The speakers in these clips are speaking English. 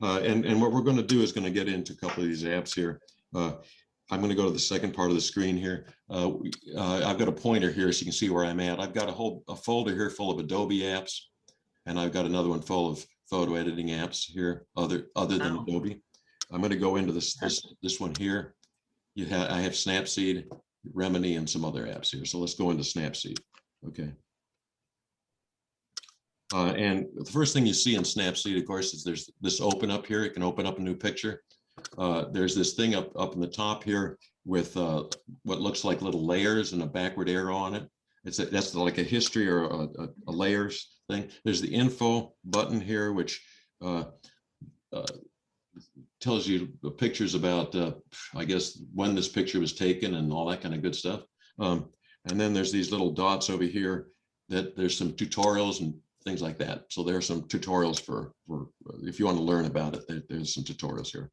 And what we're going to do is going to get into a couple of these apps here. I'm going to go to the second part of the screen here. I've got a pointer here so you can see where I'm at. I've got a folder here full of Adobe apps, and I've got another one full of photo editing apps here, other than Adobe. I'm going to go into this one here. I have Snapseed, Remini, and some other apps here. So let's go into Snapseed. Okay. And the first thing you see in Snapseed, of course, is there's this open up here. It can open up a new picture. There's this thing up in the top here with what looks like little layers and a backward arrow on it. That's like a history or a layers thing. There's the info button here, which tells you pictures about, I guess, when this picture was taken and all that kind of good stuff. And then there's these little dots over here that there's some tutorials and things like that. So there are some tutorials for if you want to learn about it, there's some tutorials here.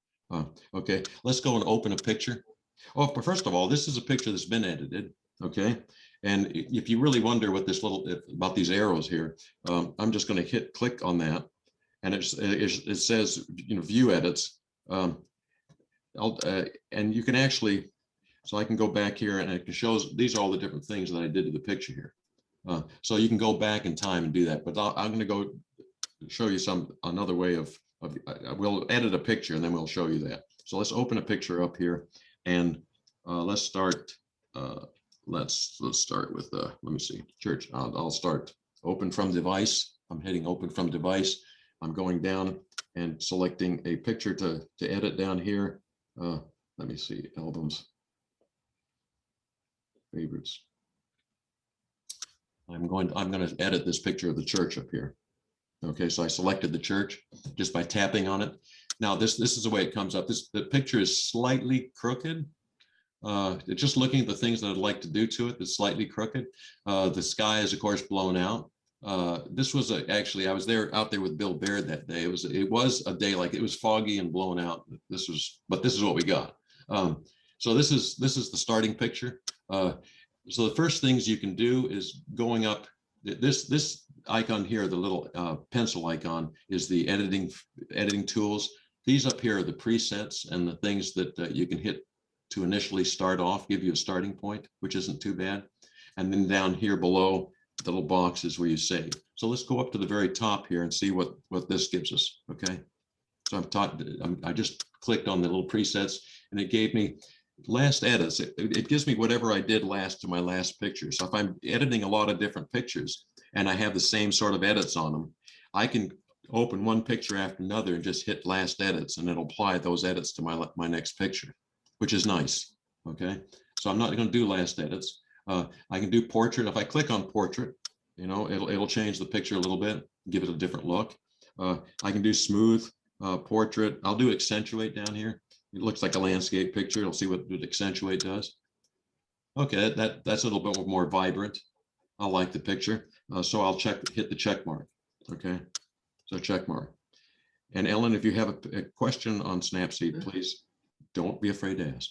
Okay, let's go and open a picture. Oh, but first of all, this is a picture that's been edited. Okay, and if you really wonder what this about these arrows here, I'm just going to click on that, and it says, you know, view edits. And you can actually, so I can go back here and it shows these are all the different things that I did to the picture here. So you can go back in time and do that, but I'm going to go show you another way of we'll edit a picture and then we'll show you that. So let's open a picture up here, and let's start. Let's start with let me see, church. I'll start open from device. I'm hitting open from device. I'm going down and selecting a picture to edit down here. Let me see, albums, favorites. I'm going to edit this picture of the church up here. Okay, so I selected the church just by tapping on it. Now this is the way it comes up. The picture is slightly crooked. Just looking at the things that I'd like to do to it, it's slightly crooked. The sky is of course blown out. This was actually, I was out there with Bill Baird that day. It was a day like it was foggy and blown out. But this is what we got. So this is the starting picture. So the first things you can do is going up. This icon here, the little pencil icon, is the editing tools. These up here are the presets and the things that you can hit to initially start off, give you a starting point, which isn't too bad. And then down here below, the little box is where you save. So let's go up to the very top here and see what this gives us. Okay. So I just clicked on the little presets and it gave me last edits. It gives me whatever I did last to my last picture. So if I'm editing a lot of different pictures and I have the same sort of edits on them, I can open one picture after another and just hit last edits, and it'll apply those edits to my next picture, which is nice. Okay, so I'm not going to do last edits. I can do portrait. If I click on portrait, you know, it'll change the picture a little bit, give it a different look. I can do smooth portrait. I'll do accentuate down here. It looks like a landscape picture. It'll see what accentuate does. Okay, that's a little bit more vibrant. I like the picture. So I'll hit the check mark. Okay, so check mark. And Ellen, if you have a question on Snapseed, please don't be afraid to ask.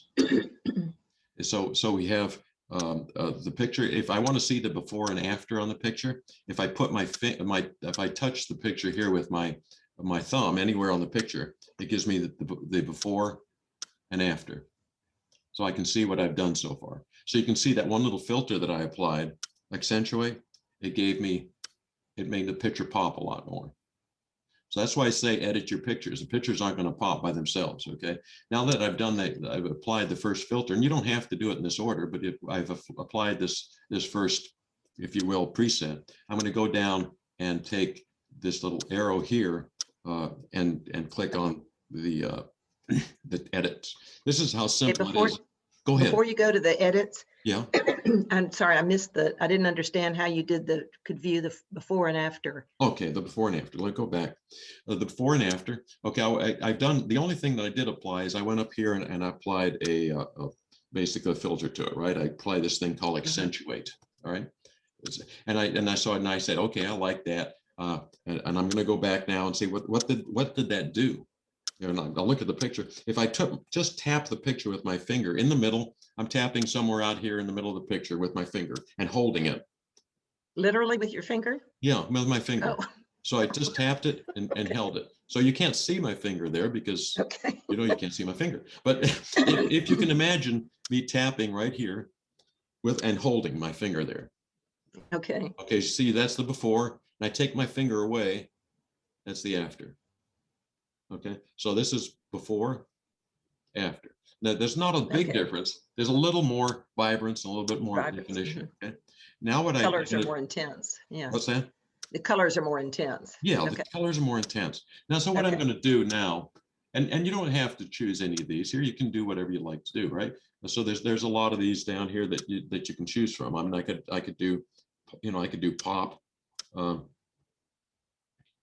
So we have the picture. If I want to see the before and after on the picture, if I put if I touch the picture here with my thumb anywhere on the picture, it gives me the before and after. So I can see what I've done so far. So you can see that one little filter that I applied, accentuate, it made the picture pop a lot more. So that's why I say edit your pictures. The pictures aren't going to pop by themselves. Okay. Now that I've done that, I've applied the first filter, and you don't have to do it in this order, but if I've applied this first, if you will, preset, I'm going to go down and take this little arrow here and click on the edits. This is how simple it is. Go ahead. Before you go to the edits, yeah. I'm sorry, I didn't understand how you could view the before and after. Okay, the before and after. Let me go back. The before and after. Okay, I've done, the only thing that I did apply is I went up here and I applied basically a filter to it, right? I applied this thing called accentuate, all right? And I saw it and I said, okay, I like that. And I'm going to go back now and see what did that do? And I'll look at the picture. If I just tap the picture with my finger in the middle, I'm tapping somewhere out here in the middle of the picture with my finger and holding it. Literally with your finger? Yeah, with my finger. Oh. So I just tapped it and held it. So you can't see my finger there because, Okay. you know, you can't see my finger. But if you can imagine me tapping right here with and holding my finger there. Okay. Okay, see, that's the before. And I take my finger away. That's the after. Okay, so this is before, after. Now, there's not a big Okay. difference. There's a little more vibrance, and a little bit more Vibrance, definition. Okay. Now what colors are more intense. Yeah. what's that? The colors are more intense. Yeah, the Okay. colors are more intense. Now, so what I'm Okay. going to do now, and you don't have to choose any of these here. You can do whatever you like to do, right? So there's a lot of these down here that you can choose from. I mean, I could do, you know, I could do pop. You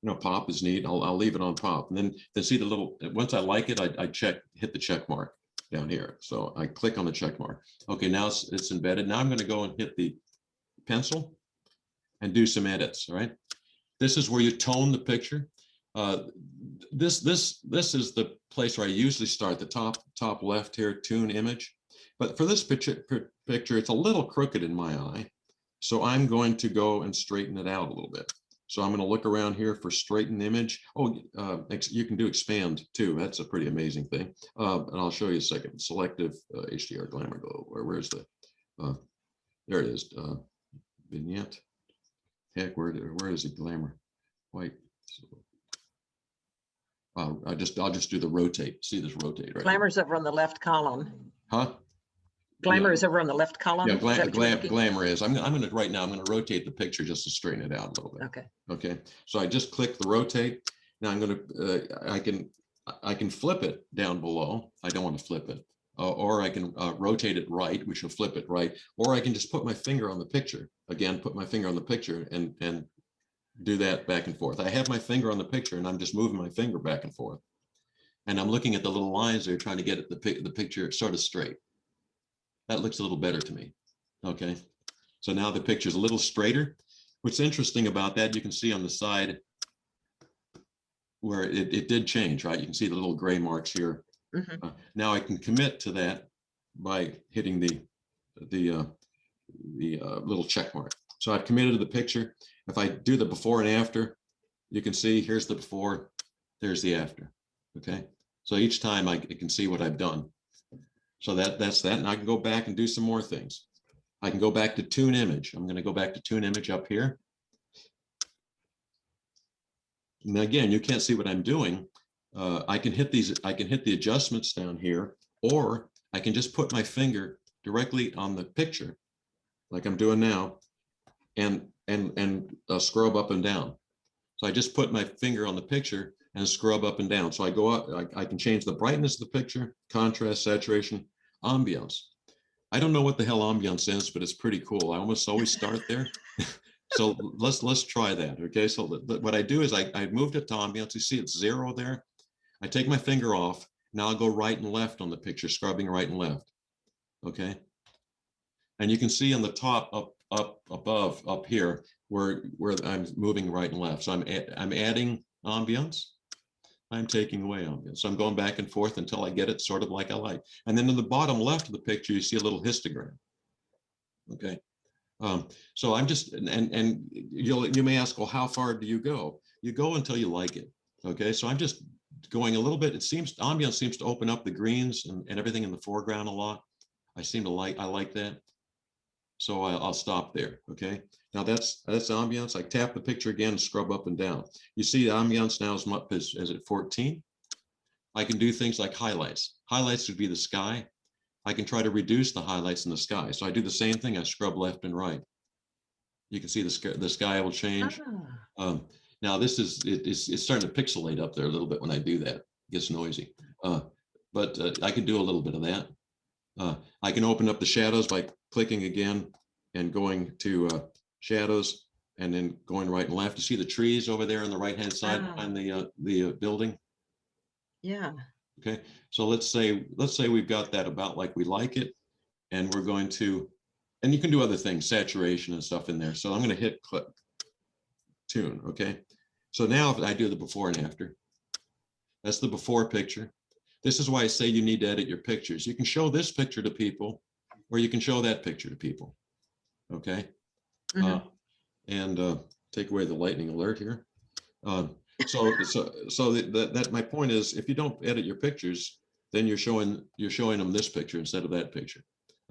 know, pop is neat. I'll leave it on pop, and then see the little. Once I like it, I hit the check mark down here. So I click on the check mark. Okay, now it's embedded. Now I'm going to go and hit the pencil and do some edits. All right. This is where you tone the picture. This is the place where I usually start, the top left here, tune image. But for this picture, it's a little crooked in my eye. So I'm going to go and straighten it out a little bit. So I'm going to look around here for straighten image. Oh, you can do expand too. That's a pretty amazing thing. And I'll show you a second. Selective HDR Glamour Glow. Where's the, there it is. Vignette. Heck, where is it? Glamour. White. I'll just do the rotate. See this rotate right? Glamour's over on the left column. Huh? Glamour Yeah. is over on the left column. Yeah, Is glamour is. I'm gonna right now. I'm gonna rotate the picture just to straighten it out a little bit. Okay. Okay. So I just click the rotate. Now I'm gonna. I can flip it down below. I don't want to flip it, or I can rotate it right, which will flip it right, or I can just put my finger on the picture. Again, put my finger on the picture and do that back and forth. I have my finger on the picture and I'm just moving my finger back and forth. And I'm looking at the little lines there, trying to get the picture sort of straight. That looks a little better to me. Okay. So now the picture's a little straighter. What's interesting about that, you can see on the side where it did change, right? You can see the little gray marks here. Mm-hmm. Now I can commit to that by hitting the little check mark. So I've committed to the picture. If I do the before and after, you can see here's the before, there's the after. Okay. So each time I can see what I've done. So that's that. And I can go back and do some more things. I can go back to tune image. I'm going to go back to tune image up here. And again, you can't see what I'm doing. I can hit these. I can hit the adjustments down here, or I can just put my finger directly on the picture, like I'm doing now, and scrub up and down. So I just put my finger on the picture and scrub up and down. So I go up. I can change the brightness of the picture, contrast, saturation, ambiance. I don't know what the hell ambiance is, but it's pretty cool. I almost always start there. So let's try that. Okay. So what I do is I moved it to ambiance. You see it's 0 there. I take my finger off. Now I'll go right and left on the picture, scrubbing right and left. Okay. And you can see on the top up above up here where I'm moving right and left. So I'm adding ambiance. I'm taking away ambiance. So I'm going back and forth until I get it sort of like I like. And then in the bottom left of the picture, you see a little histogram. Okay. So I'm just, and you may ask, well, how far do you go? You go until you like it. Okay. So I'm just going a little bit. Ambiance seems to open up the greens and everything in the foreground a lot. I like that. So I'll stop there. Okay. Now that's ambiance. I tap the picture again, scrub up and down. You see the ambiance now is up as at 14. I can do things like highlights. Highlights would be the sky. I can try to reduce the highlights in the sky. So I do the same thing. I scrub left and right. You can see the sky will change. Now this it's starting to pixelate up there a little bit when I do that. It gets noisy. But I can do a little bit of that. I can open up the shadows by clicking again and going to shadows and then going right and left. You see the trees over there on the right hand side behind the building. Yeah. Okay, so let's say we've got that about like we like it, and we're going to, and you can do other things, saturation and stuff in there. So I'm going to hit click tune. Okay, so now if I do the before and after, that's the before picture. This is why I say you need to edit your pictures. You can show this picture to people, or you can show that picture to people. Okay, and take away the lightning alert here. That my point is, if you don't edit your pictures, then you're showing them this picture instead of that picture.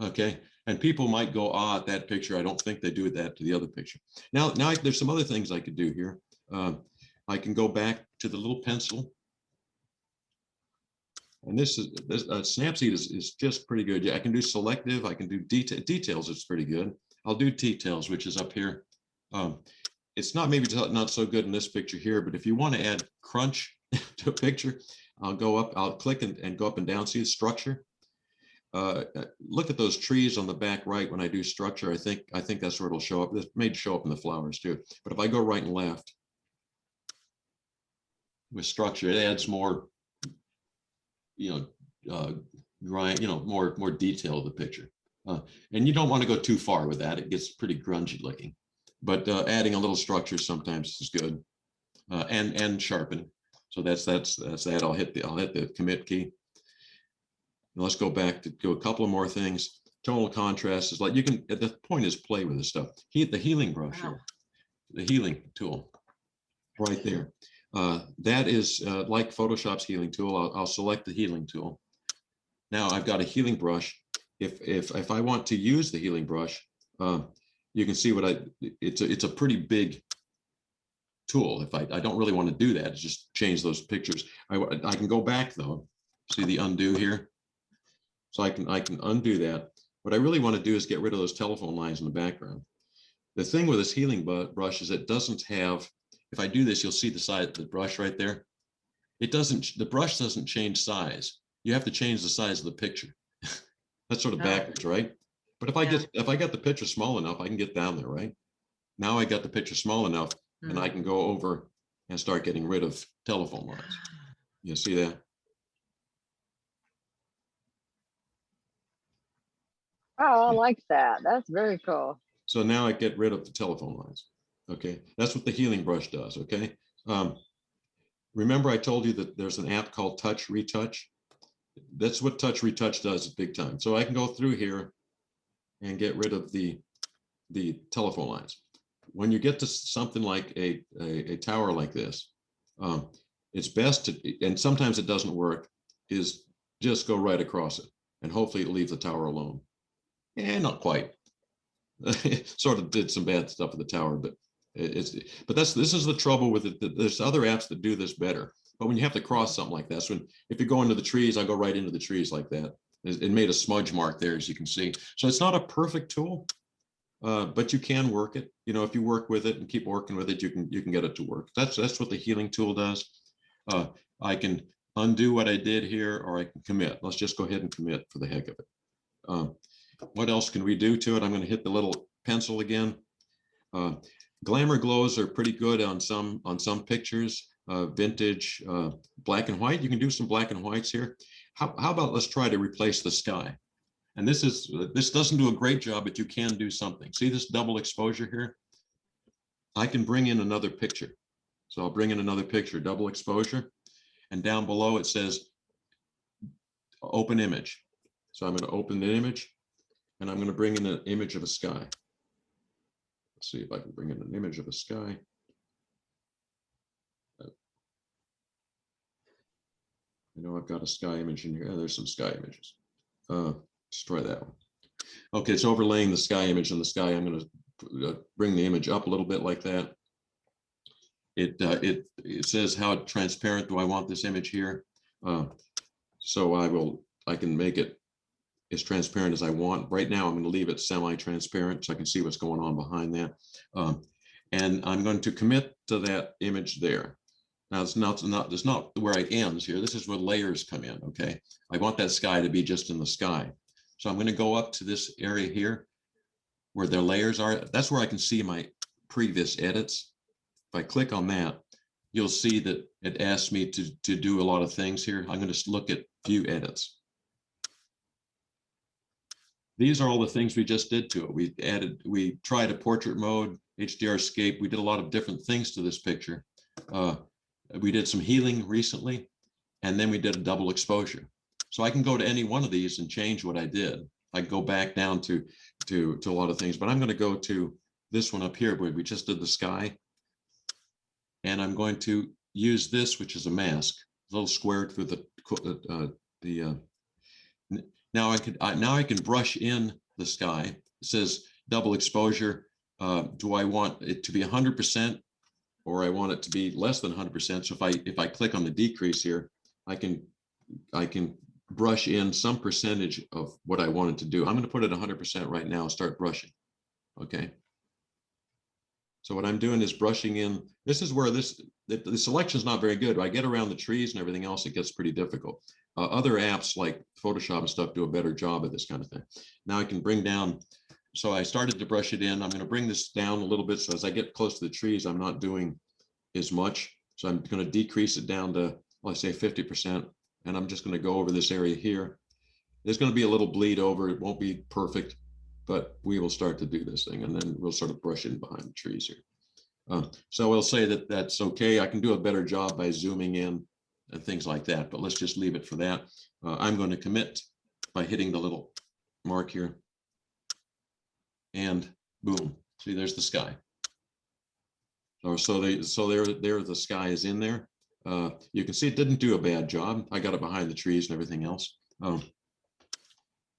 Okay, and people might go, that picture, I don't think they do that to the other picture. Now there's some other things I could do here. I can go back to the little pencil. And this Snapseed is just pretty good. Yeah, I can do selective. I can do details. It's pretty good. I'll do details, which is up here. It's not maybe not so good in this picture here, but if you want to add crunch to a picture, I'll click and go up and down, see the structure. Look at those trees on the back right when I do structure. I think that's where it'll show up. This may show up in the flowers too. But if I go right and left with structure, it adds more, grind, more detail of the picture. And you don't want to go too far with that. It gets pretty grungy looking. But adding a little structure sometimes is good, and sharpen. So that's that. I'll hit the commit key. Now let's go back to do a couple of more things. Tonal contrast is like you can. The point is play with this stuff. The healing brush here, the healing tool, right there. That is like Photoshop's healing tool. I'll select the healing tool. Now I've got a healing brush. If I want to use the healing brush, you can see it's a pretty big tool. If I don't really want to do that, just change those pictures. I can go back though. See the undo here? So I can undo that. What I really want to do is get rid of those telephone lines in the background. The thing with this healing brush is it doesn't have, if I do this, you'll see the side of the brush right there. The brush doesn't change size. You have to change the size of the picture. That's sort of backwards, right? But if I got the picture small enough, I can get down there, right? Now I got the picture small enough and I can go over and start getting rid of telephone lines. You see that? Oh, I like that. That's very cool. So now I get rid of the telephone lines. Okay, that's what the healing brush does. Okay. Remember I told you that there's an app called Retouch. That's what Retouch does big time. So I can go through here and get rid of the telephone lines. When you get to something like a tower like this, it's best to, and sometimes it doesn't work, is just go right across it and hopefully it leaves the tower alone. Not quite. Sort of did some bad stuff with the tower, but this is the trouble with it. There's other apps that do this better. But when you have to cross something like that, if you go into the trees, I go right into the trees like that. It made a smudge mark there, as you can see. So it's not a perfect tool, but you can work it. If you work with it and keep working with it, you can get it to work. That's what the healing tool does. I can undo what I did here, or I can commit. Let's just go ahead and commit for the heck of it. What else can we do to it? I'm going to hit the little pencil again. Glamour glows are pretty good on some pictures. Vintage, black and white. You can do some black and whites here. How about let's try to replace the sky? And this doesn't do a great job, but you can do something. See this double exposure here? I can bring in another picture. So I'll bring in another picture, double exposure. And down below it says open image. So I'm going to open the image and I'm going to bring in an image of a sky. Let's see if I can bring in an image of a sky. I know I've got a sky image in here. There's some sky images. Let's try that one. Okay, it's overlaying the sky image on the sky. I'm going to bring the image up a little bit like that. It says how transparent do I want this image here. So I can make it as transparent as I want. Right now, I'm going to leave it semi-transparent so I can see what's going on behind that. And I'm going to commit to that image there. Now it's not where it ends here. This is where layers come in. Okay, I want that sky to be just in the sky. So I'm going to go up to this area here where their layers are. That's where I can see my previous edits. If I click on that, you'll see that it asks me to do a lot of things here. I'm going to look at view edits. These are all the things we just did to it. We tried a portrait mode, HDR escape. We did a lot of different things to this picture. We did some healing recently, and then we did a double exposure. So I can go to any one of these and change what I did. I go back down to a lot of things, but I'm going to go to this one up here where we just did the sky. and I'm going to use this, which is a mask, a little square through now I can brush in the sky. It says double exposure. Do I want it to be 100%, or I want it to be less than 100%? So if I click on the decrease here, I can brush in some percentage of what I wanted to do. I'm going to put it 100% right now. Start brushing. Okay. So what I'm doing is brushing in. This is where the selection is not very good. I get around the trees and everything else, it gets pretty difficult. Other apps like Photoshop and stuff do a better job of this kind of thing. Now I can bring down. So I started to brush it in. I'm going to bring this down a little bit. So as I get close to the trees, I'm not doing as much. So I'm going to decrease it down to, let's say 50%. And I'm just going to go over this area here. There's going to be a little bleed over. It won't be perfect, but we will start to do this thing, and then we'll sort of brush in behind the trees here. So we'll say that that's okay. I can do a better job by zooming in and things like that, but let's just leave it for that. I'm going to commit by hitting the little mark here, and boom. See, there's the sky. So there the sky is in there. You can see it didn't do a bad job. I got it behind the trees and everything else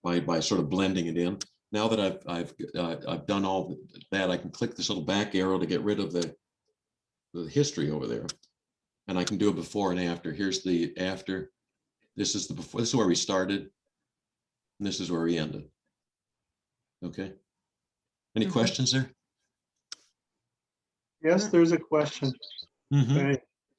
by sort of blending it in. Now that I've done all that, I can click this little back arrow to get rid of the history over there, and I can do a before and after. Here's the after. This is the before. This is where we started, and this is where we ended. Okay. Any questions there? Yes, there's a question.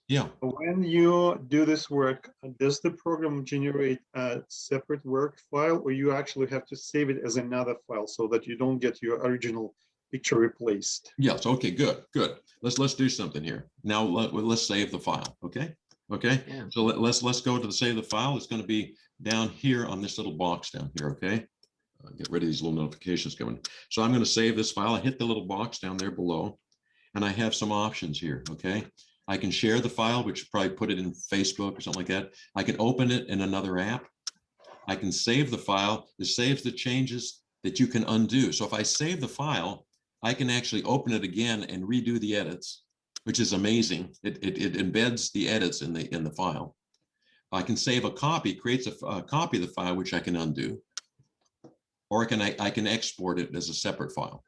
Yeah. When you do this work, does the program generate a separate work file, or you actually have to save it as another file so that you don't get your original picture replaced? Yes. Okay. Good. Good. Let's do something here. Now let's save the file. Okay. Okay. Yeah. So let's go to the save the file. It's going to be down here on this little box down here. Okay. Get rid of these little notifications coming. So I'm going to save this file. I hit the little box down there below, and I have some options here. Okay. I can share the file, which probably put it in Facebook or something like that. I can open it in another app. I can save the file. It saves the changes that you can undo. So if I save the file, I can actually open it again and redo the edits, which is amazing. It embeds the edits in the file. I can save a copy, creates a copy of the file, which I can undo, or I can export it as a separate file.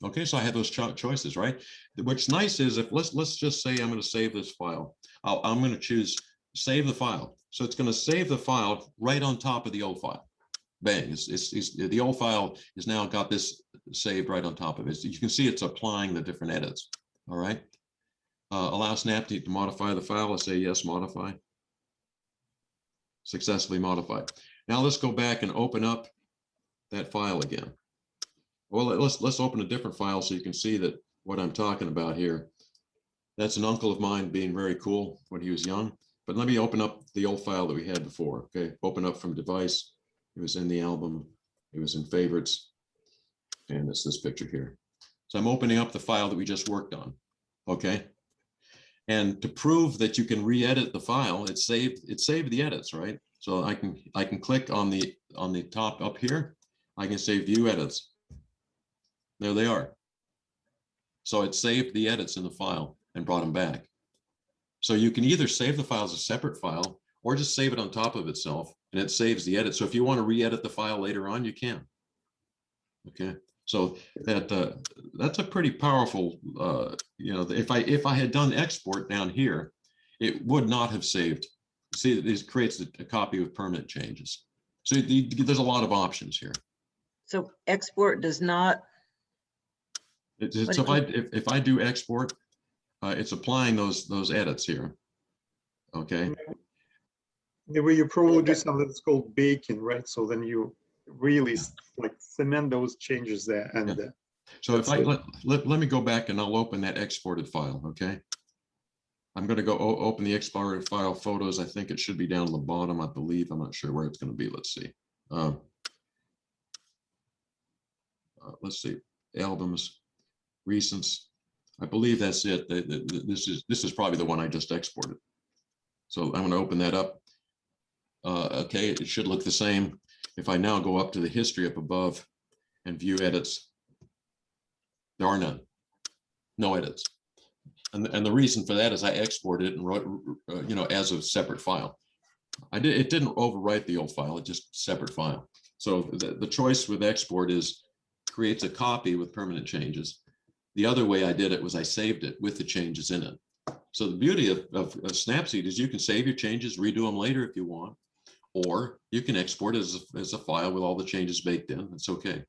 Okay, so I have those choices, right? What's nice is if let's just say I'm going to save this file. I'm going to choose save the file. So it's going to save the file right on top of the old file. Bang! The old file is now got this saved right on top of it. So you can see it's applying the different edits. All right. Allow Snapseed to modify the file. Let's say yes, modify. Successfully modified. Now let's go back and open up that file again. Well, let's open a different file so you can see that what I'm talking about here. That's an uncle of mine being very cool when he was young. But let me open up the old file that we had before. Okay, open up from device. It was in the album. It was in favorites. And it's this picture here. So I'm opening up the file that we just worked on. Okay. And to prove that you can re-edit the file, it saved the edits, right? So I can click on the top up here. I can say view edits. There they are. So it saved the edits in the file and brought them back. So you can either save the file as a separate file or just save it on top of itself, and it saves the edit. So if you want to re-edit the file later on, you can. Okay, so that's a pretty powerful. If I had done export down here, it would not have saved. See, this creates a copy with permanent changes. So there's a lot of options here. So export does not. So if I do export, it's applying those edits here. Okay. Maybe you probably do something that's called baking, right? So then you really like cement those changes there. And yeah. So if I let me go back and I'll open that exported file. Okay. I'm going to go open the exported file photos. I think it should be down at the bottom. I believe. I'm not sure where it's going to be. Let's see. Let's see. Albums. Recents. I believe that's it. This is probably the one I just exported. So I'm going to open that up. Okay, it should look the same. If I now go up to the history up above and view edits, there are none. No edits. And the reason for that is I exported it and wrote, you know, as a separate file. It didn't overwrite the old file, it just separate file. So the choice with export is creates a copy with permanent changes. The other way I did it was I saved it with the changes in it. So the beauty of Snapseed is you can save your changes, redo them later if you want, or you can export it as a file with all the changes baked in. It's okay.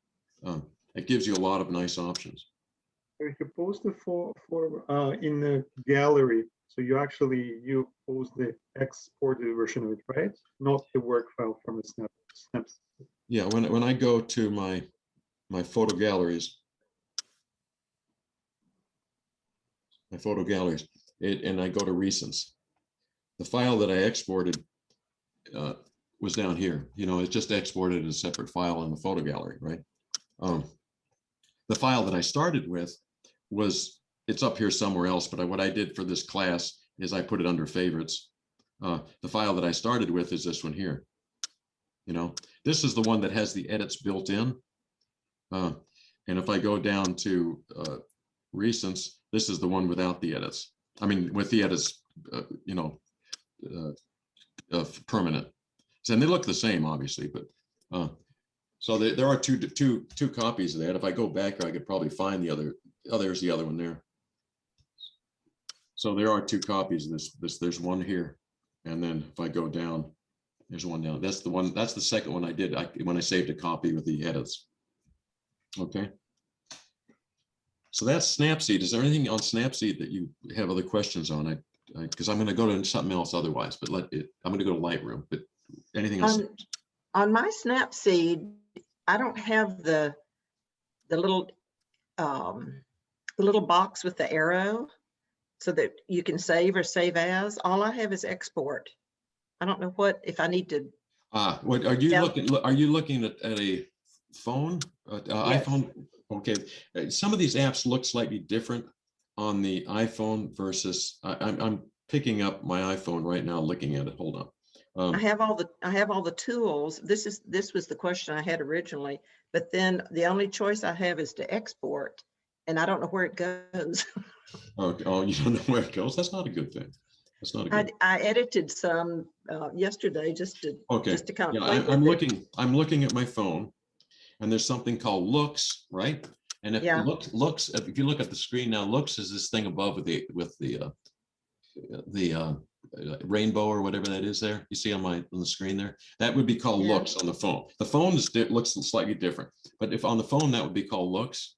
It gives you a lot of nice options. You can post it for in the gallery. So you post the exported version of it, right? Not the work file from the snaps. Yeah, when I go to my photo galleries, and I go to recents, the file that I exported was down here. You know, it's just exported as a separate file in the photo gallery, right? The file that I started with it's up here somewhere else, but what I did for this class is I put it under favorites. The file that I started with is this one here. You know, this is the one that has the edits built in. And if I go down to recents, this is the one without the edits. I mean, with the edits, you know, permanent. So, and they look the same, obviously, but so there are two copies of that. If I go back, I could probably find the other. Oh, there's the other one there. So there are two copies of this. There's one here, and then if I go down, there's one down. That's the one. That's the second one I did when I saved a copy with the edits. Okay. So that's Snapseed. Is there anything on Snapseed that you have other questions on? Because I'm going to go to something else otherwise, but I'm going to go to Lightroom. But anything else? On my Snapseed, I don't have the little box with the arrow so that you can save or save as. All I have is export. I don't know if I need to. What are you looking? Are you looking at a phone? Yes. iPhone? Okay. Some of these apps look slightly different on the iPhone versus. I'm picking up my iPhone right now, looking at it. Hold on. I have all the tools. This was the question I had originally, but then the only choice I have is to export, and I don't know where it goes. Oh, you don't know where it goes? That's not a good thing. That's not a good. I edited some yesterday just to kind of play with it. I'm looking at my phone, and there's something called looks, right? And if looks, if you look at the screen now, looks is this thing above with the rainbow or whatever that is there. You see on the screen there, that would be called looks on the phone. The phone looks slightly different, but if on the phone, that would be called looks.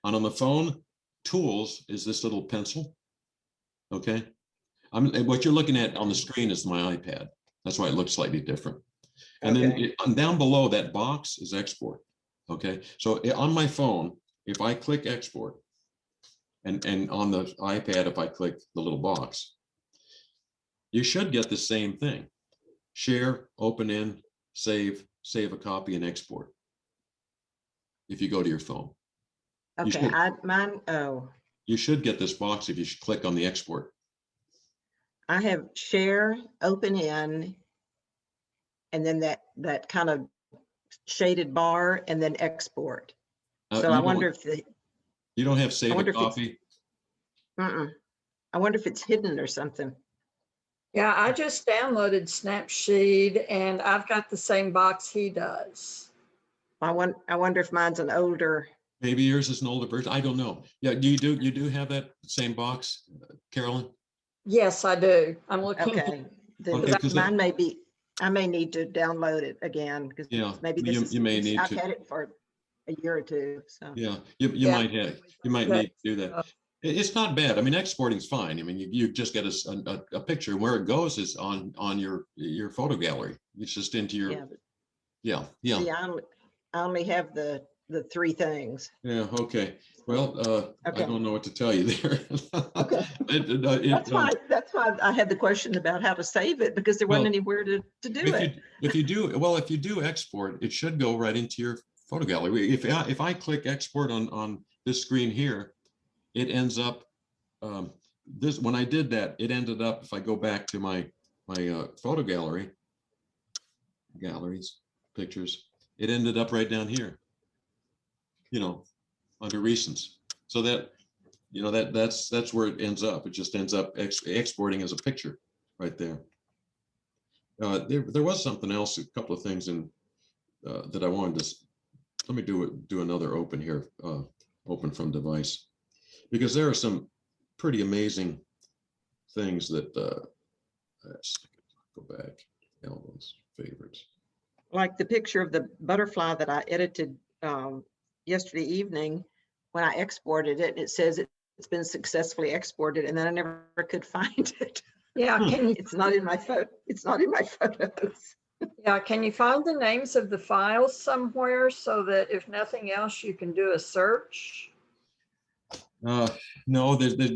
And on the phone, tools is this little pencil. Okay. What you're looking at on the screen is my iPad. That's why it looks slightly different. And then down below that box is export. Okay. So on my phone, if I click export, and on the iPad, if I click the little box, you should get the same thing. Share, open in, save a copy, and export. If you go to your phone. Okay, You should get this box if you click on the export. I have share, open in, and then that kind of shaded bar, and then export. So I wonder if you don't have save a copy. I wonder if it's hidden or something. Yeah, I just downloaded Snapseed, and I've got the same box he does. I wonder if mine's an older. Maybe yours is an older version. I don't know. Yeah, you do have that same box, Carolyn? Yes, I do. I'm looking. Okay, then mine may be. I may need to download it again because maybe you may need I've had it for a year or two. So you might need to do that. It's not bad. I mean, exporting is fine. I mean, you just get a picture. Where it goes is on your photo gallery. It's just into your See, I only have the three things. Yeah. Okay. Well, I don't know what to tell you there. Okay. That's why I had the question about how to save it, because there wasn't anywhere to do it. If you do export, it should go right into your photo gallery. If I click export on this screen here, it ends up when I did that, it ended up, if I go back to my photo galleries, pictures, it ended up right down here, under recents. So that you know, that's where it ends up. It just ends up exporting as a picture right there. There was something else, a couple of things in that I wanted to, let me do another open here, open from device, because there are some pretty amazing things that, let's go back, albums, favorites. Like the picture of the butterfly that I edited yesterday evening. When I exported it, it says it's been successfully exported, and then I never could find it. Yeah, can you, It's not in my photo. It's not in my photos. yeah, can you find the names of the files somewhere so that if nothing else, you can do a search? No, you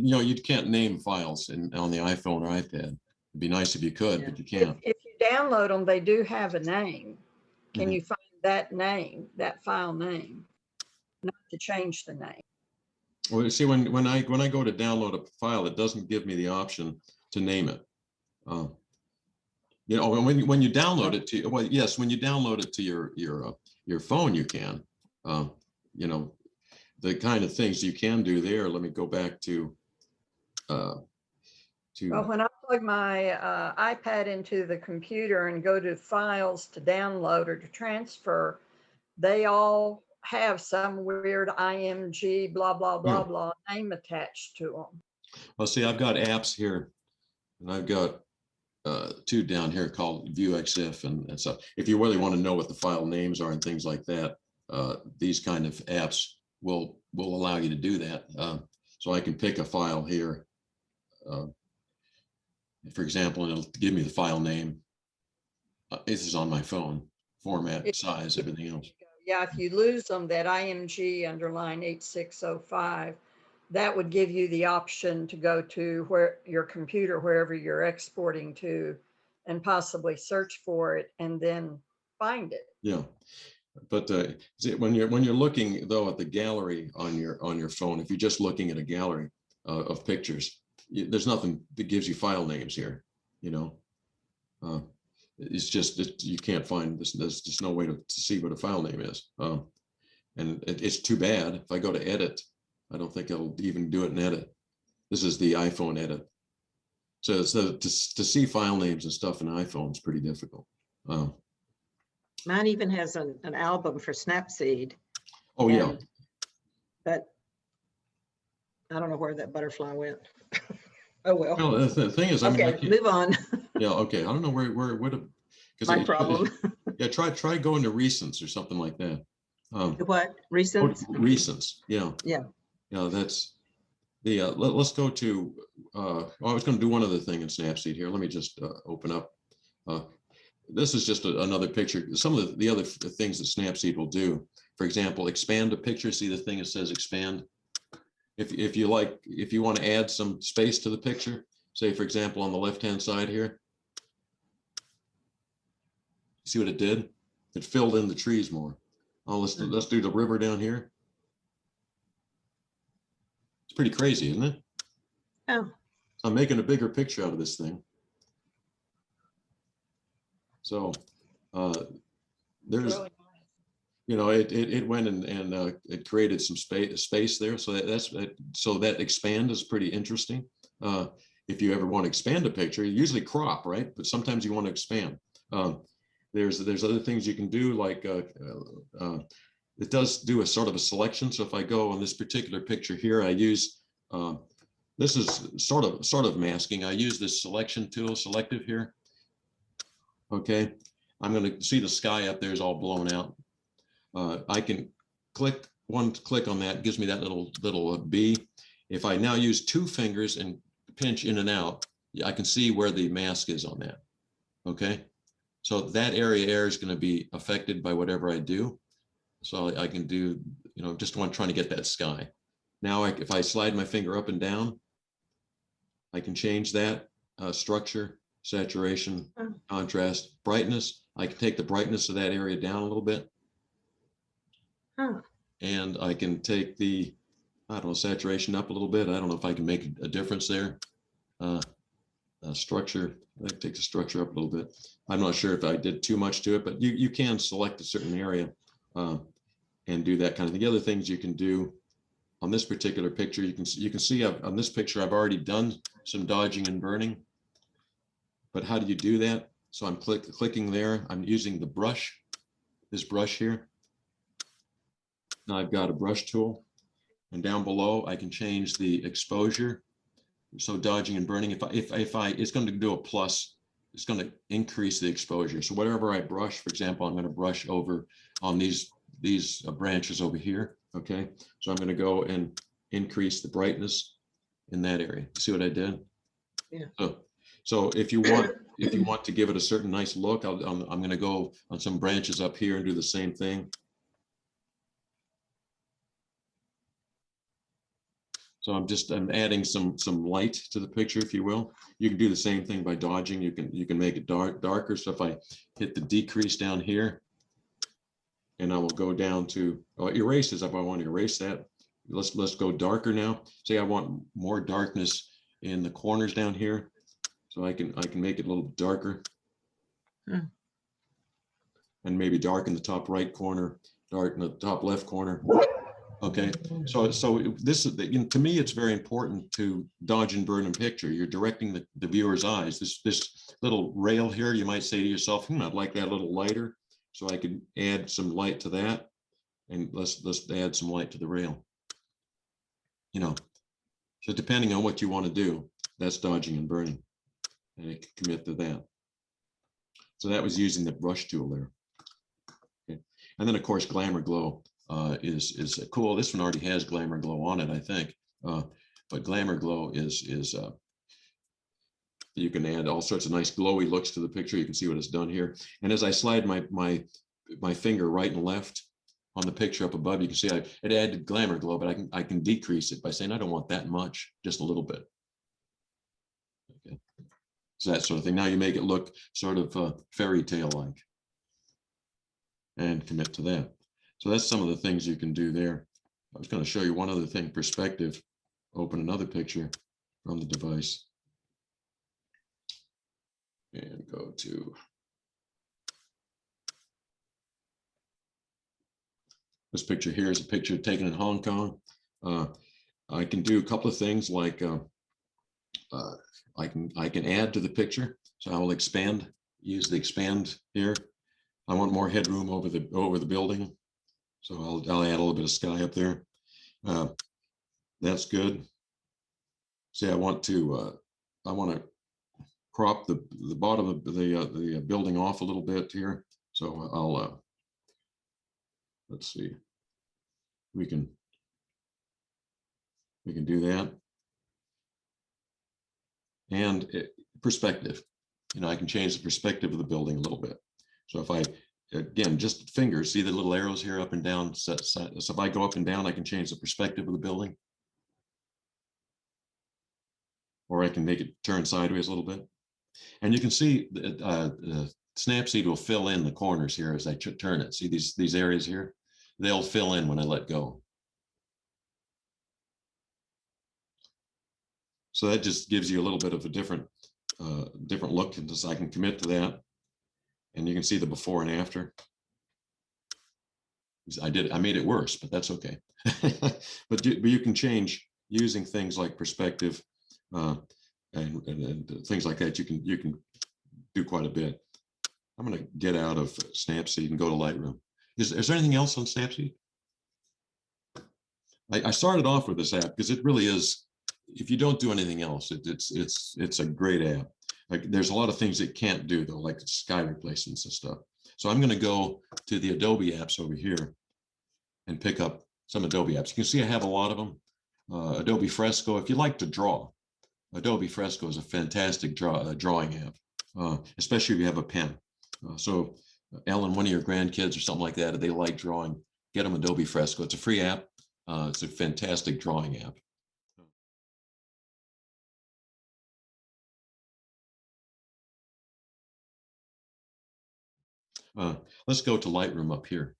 know, you can't name files on the iPhone or iPad. It'd be nice if you could, Yeah. but you can't. If you download them, they do have a name. Can Mhm. you find that name, that file name? Not to change the name. Well, you see, when I go to download a file, it doesn't give me the option to name it. You know, when you download it to, well, yes, when you download it to your phone, you can. You know, the kind of things you can do there. Let me go back to Well, when I plug my iPad into the computer and go to files to download or to transfer, they all have some weird IMG blah, blah, blah, blah name attached to them. well, see, I've got apps here, and I've got two down here called ViewXF and stuff. If you really want to know what the file names are and things like that, these kind of apps will allow you to do that. So I can pick a file here, for example, and it'll give me the file name. This is on my phone, format, size, everything else. Yeah, if you lose them, that IMG underline 8605, that would give you the option to go to where your computer, wherever you're exporting to, and possibly search for it and then find it. Yeah, but when you're looking though at the gallery on your phone, if you're just looking at a gallery of pictures, there's nothing that gives you file names here. You know, it's just you can't find this. There's just no way to see what a file name is, and it's too bad. If I go to edit, I don't think it'll even do it in edit. This is the iPhone edit. So to see file names and stuff in iPhone is pretty difficult. Mine even has an album for Snapseed. Oh, yeah. But I don't know where that butterfly went. Oh, well. Well, the thing is, I mean, Okay, move on. yeah, okay. I don't know what, My problem. Yeah, try going to recents or something like that. What? Recent? Recents, yeah. Yeah. Yeah, that's the, let's go to, I was going to do one other thing in Snapseed here. Let me just open up. This is just another picture. Some of the other things that Snapseed will do, for example, expand a picture. See the thing that says expand. If you want to add some space to the picture, say for example on the left-hand side here, see what it did? It filled in the trees more. Oh, let's do the river down here. It's pretty crazy, isn't it? Oh. I'm making a bigger picture out of this thing. So there's, Really nice. you know, it went and it created some space there. So that expand is pretty interesting. If you ever want to expand a picture, you usually crop, right? But sometimes you want to expand. There's other things you can do, like it does do a sort of a selection. So if I go on this particular picture here, I use this is sort of masking. I use this selection tool, selective here. Okay, I'm going to see the sky up there is all blown out. I can click on that, gives me that little B. If I now use two fingers and pinch in and out, I can see where the mask is on that. Okay, so that area is going to be affected by whatever I do. So I can do, you know, just trying to get that sky. Now, if I slide my finger up and down, I can change that structure, saturation, contrast, brightness. I can take the brightness of that area down a little bit. And I can take the, I don't know, saturation up a little bit. I don't know if I can make a difference there. Structure, I can take the structure up a little bit. I'm not sure if I did too much to it, but you can select a certain area and do that kind of thing. The other things you can do on this particular picture, you can see on this picture, I've already done some dodging and burning. But how do you do that? So I'm clicking there. I'm using the brush, this brush here. Now I've got a brush tool, and down below I can change the exposure. So dodging and burning, it's going to do a plus. It's going to increase the exposure. So whatever I brush, for example, I'm going to brush over on these branches over here. Okay, so I'm going to go and increase the brightness in that area. See what I did? Yeah. So if you want to give it a certain nice look, I'm going to go on some branches up here and do the same thing. So I'm adding some light to the picture, if you will. You can do the same thing by dodging. You can make it darker. So if I hit the decrease down here, and I will go down to erases. If I want to erase that, let's go darker now. Say I want more darkness in the corners down here, so I can make it a little darker, and maybe dark in the top right corner, dark in the top left corner. Okay, so this is, to me, it's very important to dodge and burn a picture. You're directing the viewer's eyes. This little rail here, you might say to yourself, I'd like that a little lighter, so I could add some light to that, and let's add some light to the rail. So depending on what you want to do, that's dodging and burning, and you can commit to that. So that was using the brush tool there. Okay, and then of course Glamour Glow. Is cool. This one already has Glamour Glow on it, I think. But Glamour Glow is you can add all sorts of nice glowy looks to the picture. You can see what it's done here. And as I slide my finger right and left on the picture up above, you can see it added Glamour Glow, but I can decrease it by saying I don't want that much, just a little bit. Okay, so that sort of thing. Now you make it look sort of fairy tale like, and commit to that. So that's some of the things you can do there. I was going to show you one other thing, perspective. Open another picture from the device. And go to this picture here is a picture taken in Hong Kong. I can do a couple of things like I can add to the picture. So I will use the expand here. I want more headroom over the building. So I'll add a little bit of sky up there. That's good. See, I want to crop the bottom of the building off a little bit here. So I'll let's see. We can do that. And perspective. I can change the perspective of the building a little bit. So if I again, just fingers, see the little arrows here up and down. So if I go up and down, I can change the perspective of the building. Or I can make it turn sideways a little bit. And you can see Snapseed will fill in the corners here as I turn it. See these areas here? They'll fill in when I let go. So that just gives you a little bit of a different look, and so I can commit to that. And you can see the before and after. I made it worse, but that's okay. but you can change using things like perspective and things like that. You can do quite a bit. I'm going to get out of Snapseed and go to Lightroom. Is there anything else on Snapseed? I started off with this app because it really is. If you don't do anything else, it's a great app. Like there's a lot of things it can't do though, like sky replacements and stuff. So I'm going to go to the Adobe apps over here and pick up some Adobe apps. You can see I have a lot of them. Adobe Fresco. If you like to draw, Adobe Fresco is a fantastic drawing app, especially if you have a pen. So Ellen, one of your grandkids or something like that, if they like drawing, get them Adobe Fresco. It's a free app. It's a fantastic drawing app. Let's go to Lightroom up here.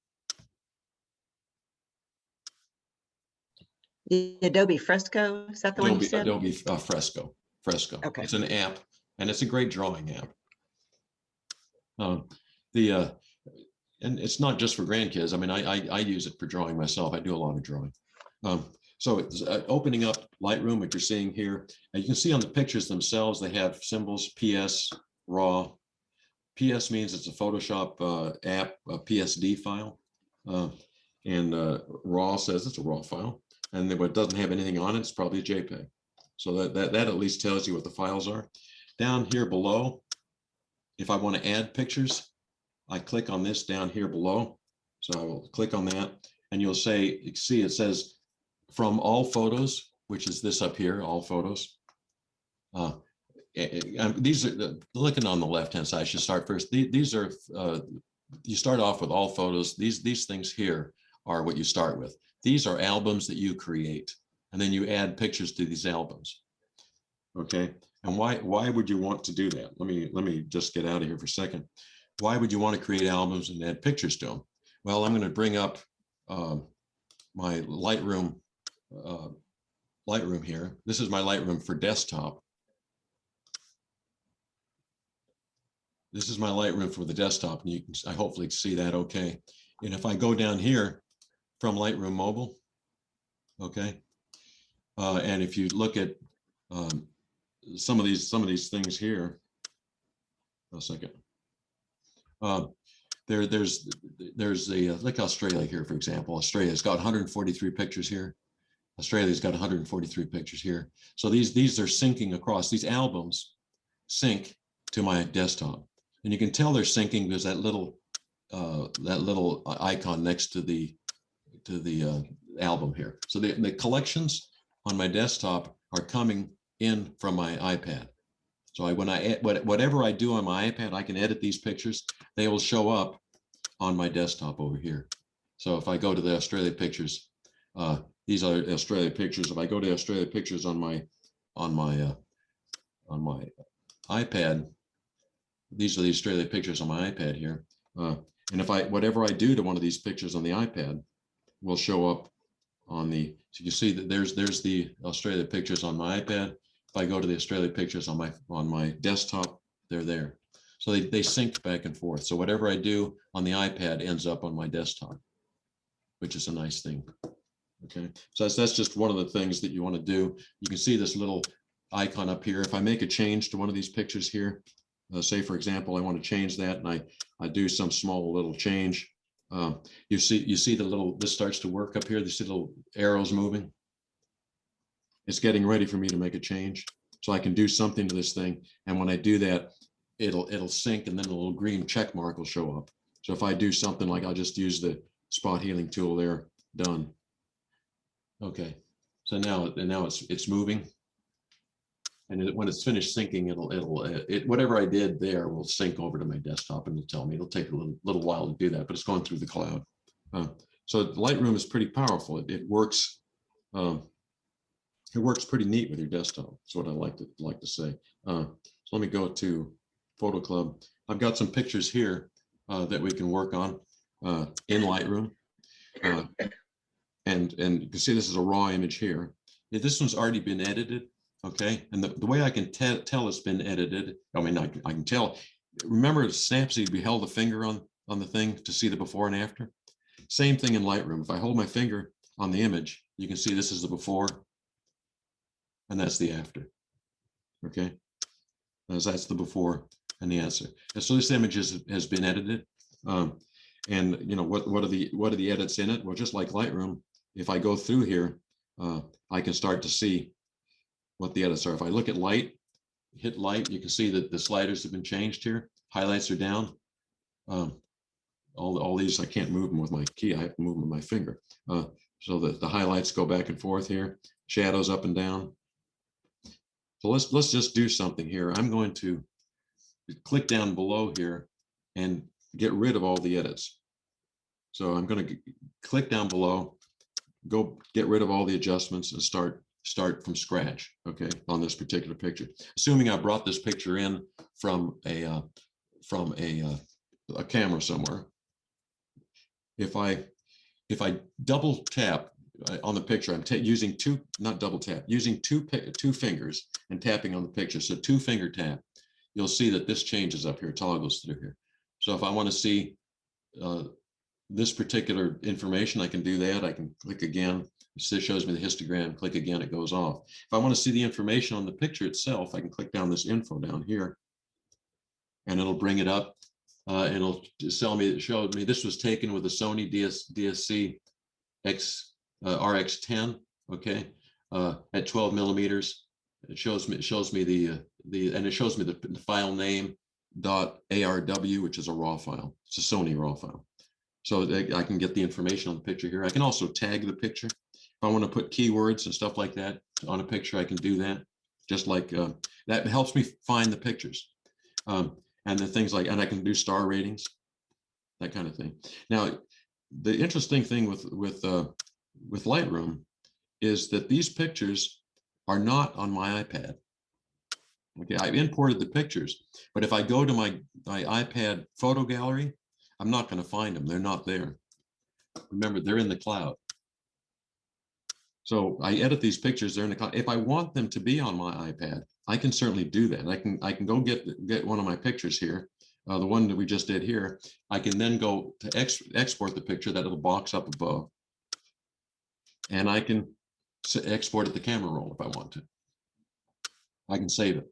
The Adobe Fresco, is that the one you said? Adobe Fresco. Okay. It's an app, and it's a great drawing app. And it's not just for grandkids. I mean, I use it for drawing myself. I do a lot of drawing. So it's opening up Lightroom, what you're seeing here, and you can see on the pictures themselves, they have symbols, PS, RAW. PS means it's a Photoshop app, a PSD file. And RAW says it's a RAW file. And then what doesn't have anything on it, it's probably a JPEG. So that at least tells you what the files are. Down here below, if I want to add pictures, I click on this down here below. So I will click on that, and you'll see it says from all photos, which is this up here, all photos. These are looking on the left-hand side. I should start first. These are you start off with all photos. These things here are what you start with. These are albums that you create, and then you add pictures to these albums. Okay, and why would you want to do that? Let me just get out of here for a second. Why would you want to create albums and add pictures to them? Well, I'm going to bring up my Lightroom here. This is my Lightroom for desktop. This is my Lightroom for the desktop, and you can I hopefully see that okay. And if I go down here from Lightroom Mobile, okay, and if you look at some of these things here, a second. There's a like Australia here, for example. Australia's got 143 pictures here. Australia's got 143 pictures here. So these are syncing across. These albums sync to my desktop, and you can tell they're syncing because that little icon next to the album here. So the collections on my desktop are coming in from my iPad. So whatever I do on my iPad, I can edit these pictures. They will show up on my desktop over here. So if I go to the Australia pictures, these are Australia pictures. If I go to Australia pictures on my iPad, these are the Australia pictures on my iPad here. And if whatever I do to one of these pictures on the iPad will show up on the. So you see that there's the Australia pictures on my iPad. If I go to the Australia pictures on my desktop, they're there. So they sync back and forth. So whatever I do on the iPad ends up on my desktop, which is a nice thing. Okay, so that's just one of the things that you want to do. You can see this little icon up here. If I make a change to one of these pictures here, say for example, I want to change that, and I do some small little change. You see the little, this starts to work up here. You see the little arrows moving. It's getting ready for me to make a change. So I can do something to this thing. And when I do that, it'll sync, and then a little green check mark will show up. So if I do something like, I'll just use the spot healing tool there, done. Okay, so now it's moving. And when it's finished syncing, whatever I did there will sync over to my desktop, and it'll tell me. It'll take a little while to do that, but it's going through the cloud. So Lightroom is pretty powerful. It works. It works pretty neat with your desktop. That's what I like to say. So let me go to Photo Club. I've got some pictures here that we can work on in Lightroom. And you can see this is a raw image here. This one's already been edited, okay? And the way I can tell it's been edited, I mean, I can tell. Remember Snapseed, we held a finger on the thing to see the before and after? Same thing in Lightroom. If I hold my finger on the image, you can see this is the before, and that's the after, okay? That's the before and the answer. And so this image has been edited. And you know, what are the edits in it? Well, just like Lightroom, if I go through here, I can start to see what the edits are. If I look at light, hit light, you can see that the sliders have been changed here. Highlights are down. All these, I can't move them with my key. I have to move them with my finger. So the highlights go back and forth here. Shadows up and down. So let's just do something here. I'm going to click down below here and get rid of all the edits. So I'm going to click down below, go get rid of all the adjustments, and start from scratch, okay, on this particular picture. Assuming I brought this picture in from a camera somewhere. If I double tap on the picture, I'm using using two fingers and tapping on the picture. So 2-finger tap, you'll see that this changes up here. It toggles through here. So if I want to see this particular information, I can do that. I can click again. It shows me the histogram, click again, it goes off. If I want to see the information on the picture itself, I can click down this info down here and it'll bring it up and it'll show me this was taken with a Sony DSC RX10, okay, at 12 millimeters. It shows me the file name .arw, which is a raw file. It's a Sony raw file. So I can get the information on the picture here. I can also tag the picture. If I want to put keywords and stuff like that on a picture, I can do that. Just like that helps me find the pictures. And the things like, and I can do star ratings, that kind of thing. Now, the interesting thing with Lightroom is that these pictures are not on my iPad. Okay, I've imported the pictures, but if I go to my iPad photo gallery, I'm not going to find them. They're not there. Remember, they're in the cloud. So I edit these pictures. They're in the cloud. If I want them to be on my iPad, I can certainly do that. I can go get one of my pictures here, the one that we just did here. I can then go to export the picture, that little box up above, and I can export it to camera roll if I want to. I can save it,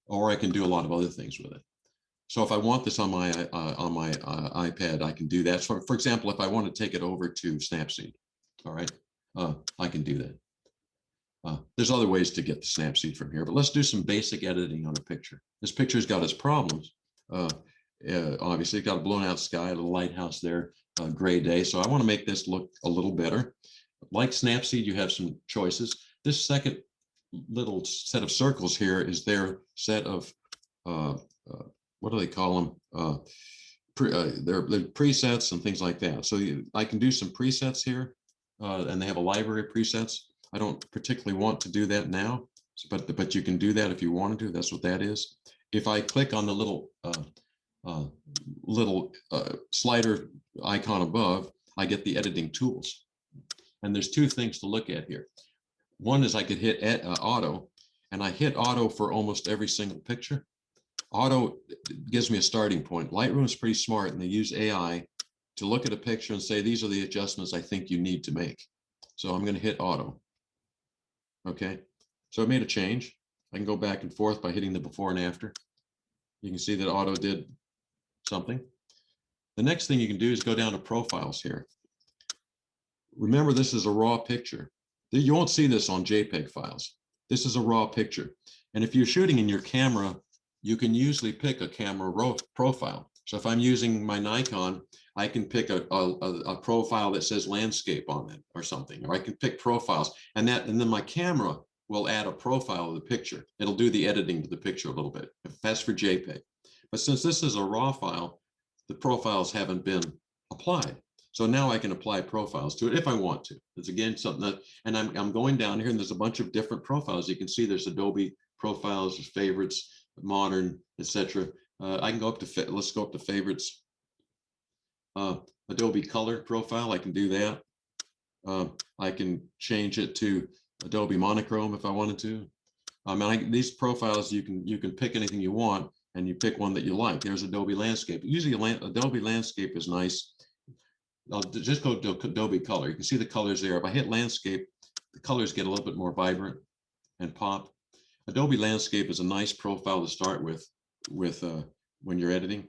or I can do a lot of other things with it. So if I want this on my iPad, I can do that. So for example, if I want to take it over to Snapseed, all right, I can do that. There's other ways to get the Snapseed from here, but let's do some basic editing on a picture. This picture's got its problems. Obviously, it's got a blown out sky, a little lighthouse there, a gray day. So I want to make this look a little better. Like Snapseed, you have some choices. This second little set of circles here is their set of what do they call them? They're presets and things like that. So I can do some presets here, and they have a library of presets. I don't particularly want to do that now, but you can do that if you want to. That's what that is. If I click on the little slider icon above, I get the editing tools. And there's two things to look at here. One is I could hit auto, and I hit auto for almost every single picture. Auto gives me a starting point. Lightroom is pretty smart, and they use AI to look at a picture and say, these are the adjustments I think you need to make. So I'm going to hit auto. Okay, so I made a change. I can go back and forth by hitting the before and after. You can see that auto did something. The next thing you can do is go down to profiles here. Remember, this is a raw picture. You won't see this on JPEG files. This is a raw picture. And if you're shooting in your camera, you can usually pick a camera profile. So if I'm using my Nikon, I can pick a profile that says landscape on it or something, or I can pick profiles, and then my camera will add a profile of the picture. It'll do the editing to the picture a little bit. That's for JPEG. But since this is a raw file, the profiles haven't been applied. So now I can apply profiles to it if I want to. It's again something that, and I'm going down here, and there's a bunch of different profiles. You can see there's Adobe profiles, there's favorites, modern, etc. I can go up to, let's go up to favorites. Adobe color profile, I can do that. I can change it to Adobe monochrome if I wanted to. These profiles, you can pick anything you want, and you pick one that you like. There's Adobe landscape. Usually Adobe landscape is nice. I'll just go to Adobe color. You can see the colors there. If I hit landscape, the colors get a little bit more vibrant and pop. Adobe landscape is a nice profile to start with when you're editing.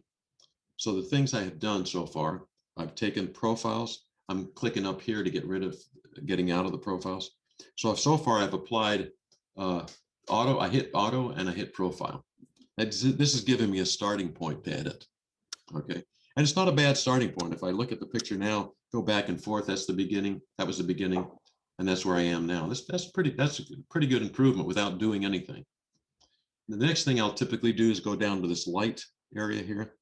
So the things I have done so far, I've taken profiles. I'm clicking up here to get rid of getting out of the profiles. So far I've applied auto. I hit auto and I hit profile. This is giving me a starting point to edit. Okay. And it's not a bad starting point. If I look at the picture now, go back and forth, that's the beginning. That was the beginning. And that's where I am now. That's a pretty good improvement without doing anything. The next thing I'll typically do is go down to this light area here.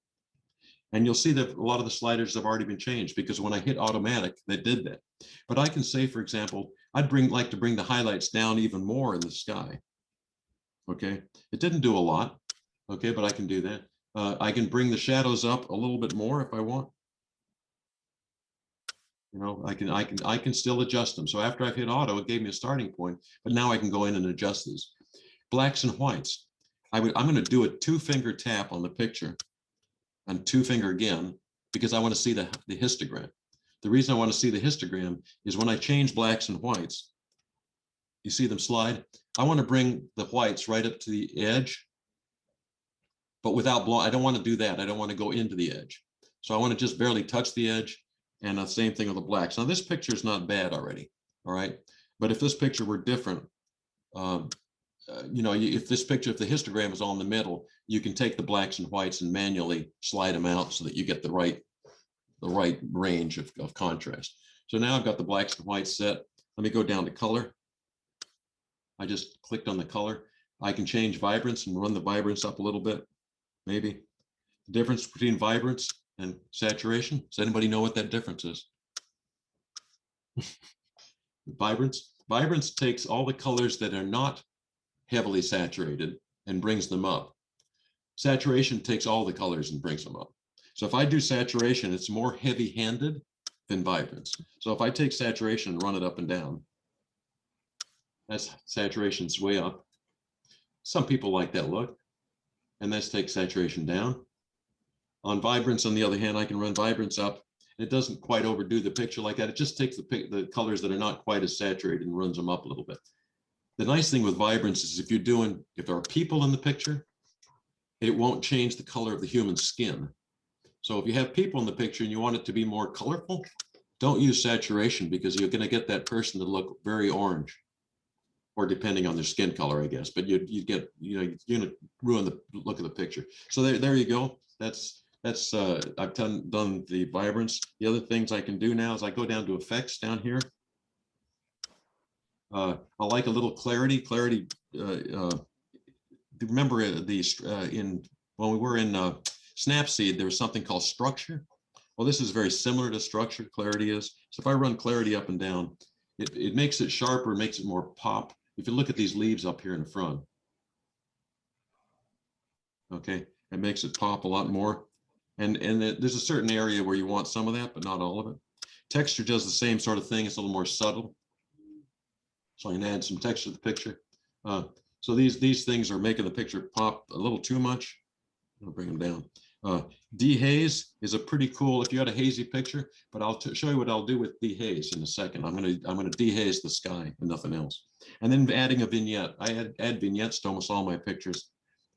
And you'll see that a lot of the sliders have already been changed, because when I hit automatic, they did that. But I can say, for example, I'd like to bring the highlights down even more in the sky. Okay, it didn't do a lot. Okay, but I can do that. I can bring the shadows up a little bit more if I want. You know, I can still adjust them. So after I've hit auto, it gave me a starting point, but now I can go in and adjust these. Blacks and whites. I'm going to do a 2-finger tap on the picture and 2-finger again, because I want to see the histogram. The reason I want to see the histogram is when I change blacks and whites, you see them slide. I want to bring the whites right up to the edge, but without blow. I don't want to do that. I don't want to go into the edge. So I want to just barely touch the edge, and the same thing with the blacks. Now this picture is not bad already, all right? But if this picture were different, if this picture, if the histogram is all in the middle, you can take the blacks and whites and manually slide them out so that you get the right range of contrast. So now I've got the blacks and whites set. Let me go down to color. I just clicked on the color. I can change vibrance and run the vibrance up a little bit, maybe. The difference between vibrance and saturation. Does anybody know what that difference is? Vibrance takes all the colors that are not heavily saturated and brings them up. Saturation takes all the colors and brings them up. So if I do saturation, it's more heavy-handed than vibrance. So if I take saturation and run it up and down, that's saturation's way up. Some people like that look. And let's take saturation down. On vibrance, on the other hand, I can run vibrance up. It doesn't quite overdo the picture like that. It just takes the colors that are not quite as saturated and runs them up a little bit. The nice thing with vibrance is if there are people in the picture, it won't change the color of the human skin. So if you have people in the picture and you want it to be more colorful, don't use saturation because you're going to get that person to look very orange, or depending on their skin color, I guess. But you're going to ruin the look of the picture. So there you go. I've done the vibrance. The other things I can do now is I go down to effects down here. I like a little clarity. Remember when we were in Snapseed, there was something called structure. Well, this is very similar to structure. Clarity is. So if I run clarity up and down, it makes it sharper, makes it more pop. If you look at these leaves up here in the front, okay, it makes it pop a lot more. And there's a certain area where you want some of that, but not all of it. Texture does the same sort of thing. It's a little more subtle. So I can add some texture to the picture. So these things are making the picture pop a little too much. I'll bring them down. Dehaze is a pretty cool, if you had a hazy picture, but I'll show you what I'll do with dehaze in a second. I'm gonna dehaze the sky and nothing else. And then adding a vignette. I add vignettes to almost all my pictures.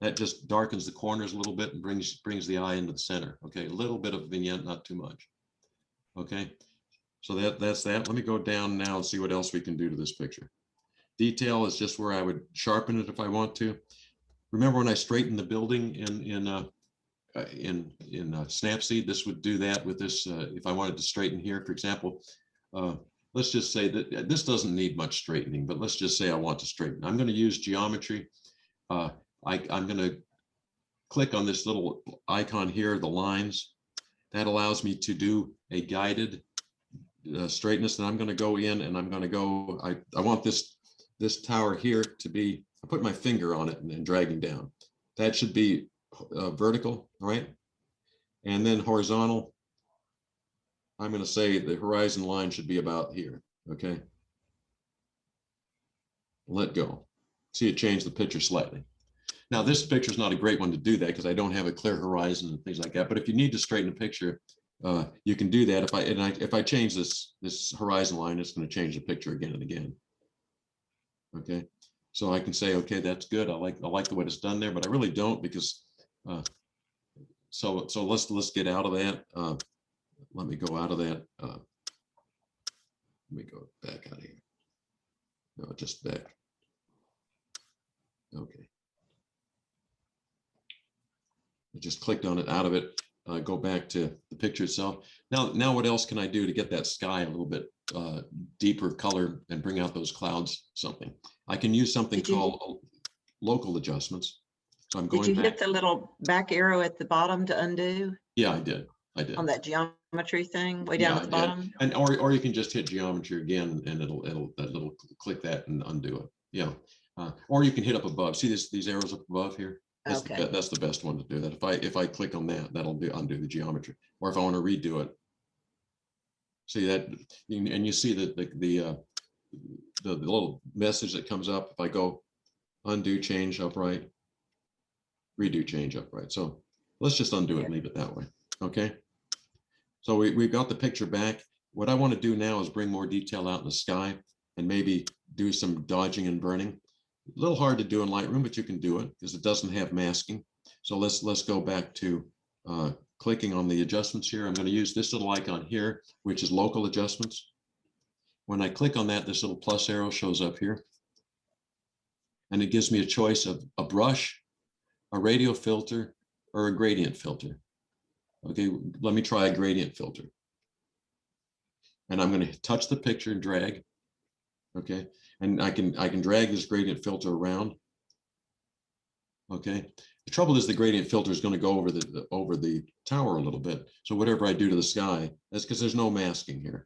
That just darkens the corners a little bit and brings the eye into the center. Okay, a little bit of vignette, not too much. Okay, so that's that. Let me go down now and see what else we can do to this picture. Detail is just where I would sharpen it if I want to. Remember when I straightened the building in Snapseed, this would do that with this. If I wanted to straighten here, for example, let's just say that this doesn't need much straightening, but let's just say I want to straighten. I'm going to use geometry. I'm going to click on this little icon here, the lines. That allows me to do a guided straightness. And I'm going to go in and I'm going to go, I want this tower here to be, I put my finger on it and then dragging down. That should be vertical, all right? And then horizontal, I'm going to say the horizon line should be about here, okay? Let go. See, it changed the picture slightly. Now, this picture is not a great one to do that because I don't have a clear horizon and things like that. But if you need to straighten a picture, you can do that. If I change this horizon line, it's going to change the picture again and again. Okay, so I can say, okay, that's good. I like the way it's done there, but I really don't because. So let's get out of that. Let me go out of that. Let me go back out of here. No, just back. Okay. I just clicked on it out of it. Go back to the picture itself. Now what else can I do to get that sky a little bit deeper color and bring out those clouds? Something I can use something called local adjustments. So I'm going Did you back. hit the little back arrow at the bottom to undo? Yeah, I did. On that geometry thing way down at the bottom? And or you can just hit geometry again and it'll click that and undo it. Yeah. Or you can hit up above. See these arrows up above here? That's the best one to do that. If I click on that, that'll undo the geometry. Or if I want to redo it, see that, and you see that the little message that comes up. If I go undo, change upright, redo, change upright. So let's just undo it and leave it that way. Okay. So we've got the picture back. What I want to do now is bring more detail out in the sky and maybe do some dodging and burning. A little hard to do in Lightroom, but you can do it because it doesn't have masking. So let's go back to clicking on the adjustments here. I'm going to use this little icon here, which is local adjustments. When I click on that, this little plus arrow shows up here. And it gives me a choice of a brush, a radial filter, or a gradient filter. Okay, let me try a gradient filter. And I'm going to touch the picture and drag. Okay, and I can drag this gradient filter around. Okay, the trouble is the gradient filter is going to go over the tower a little bit. So whatever I do to the sky, that's because there's no masking here.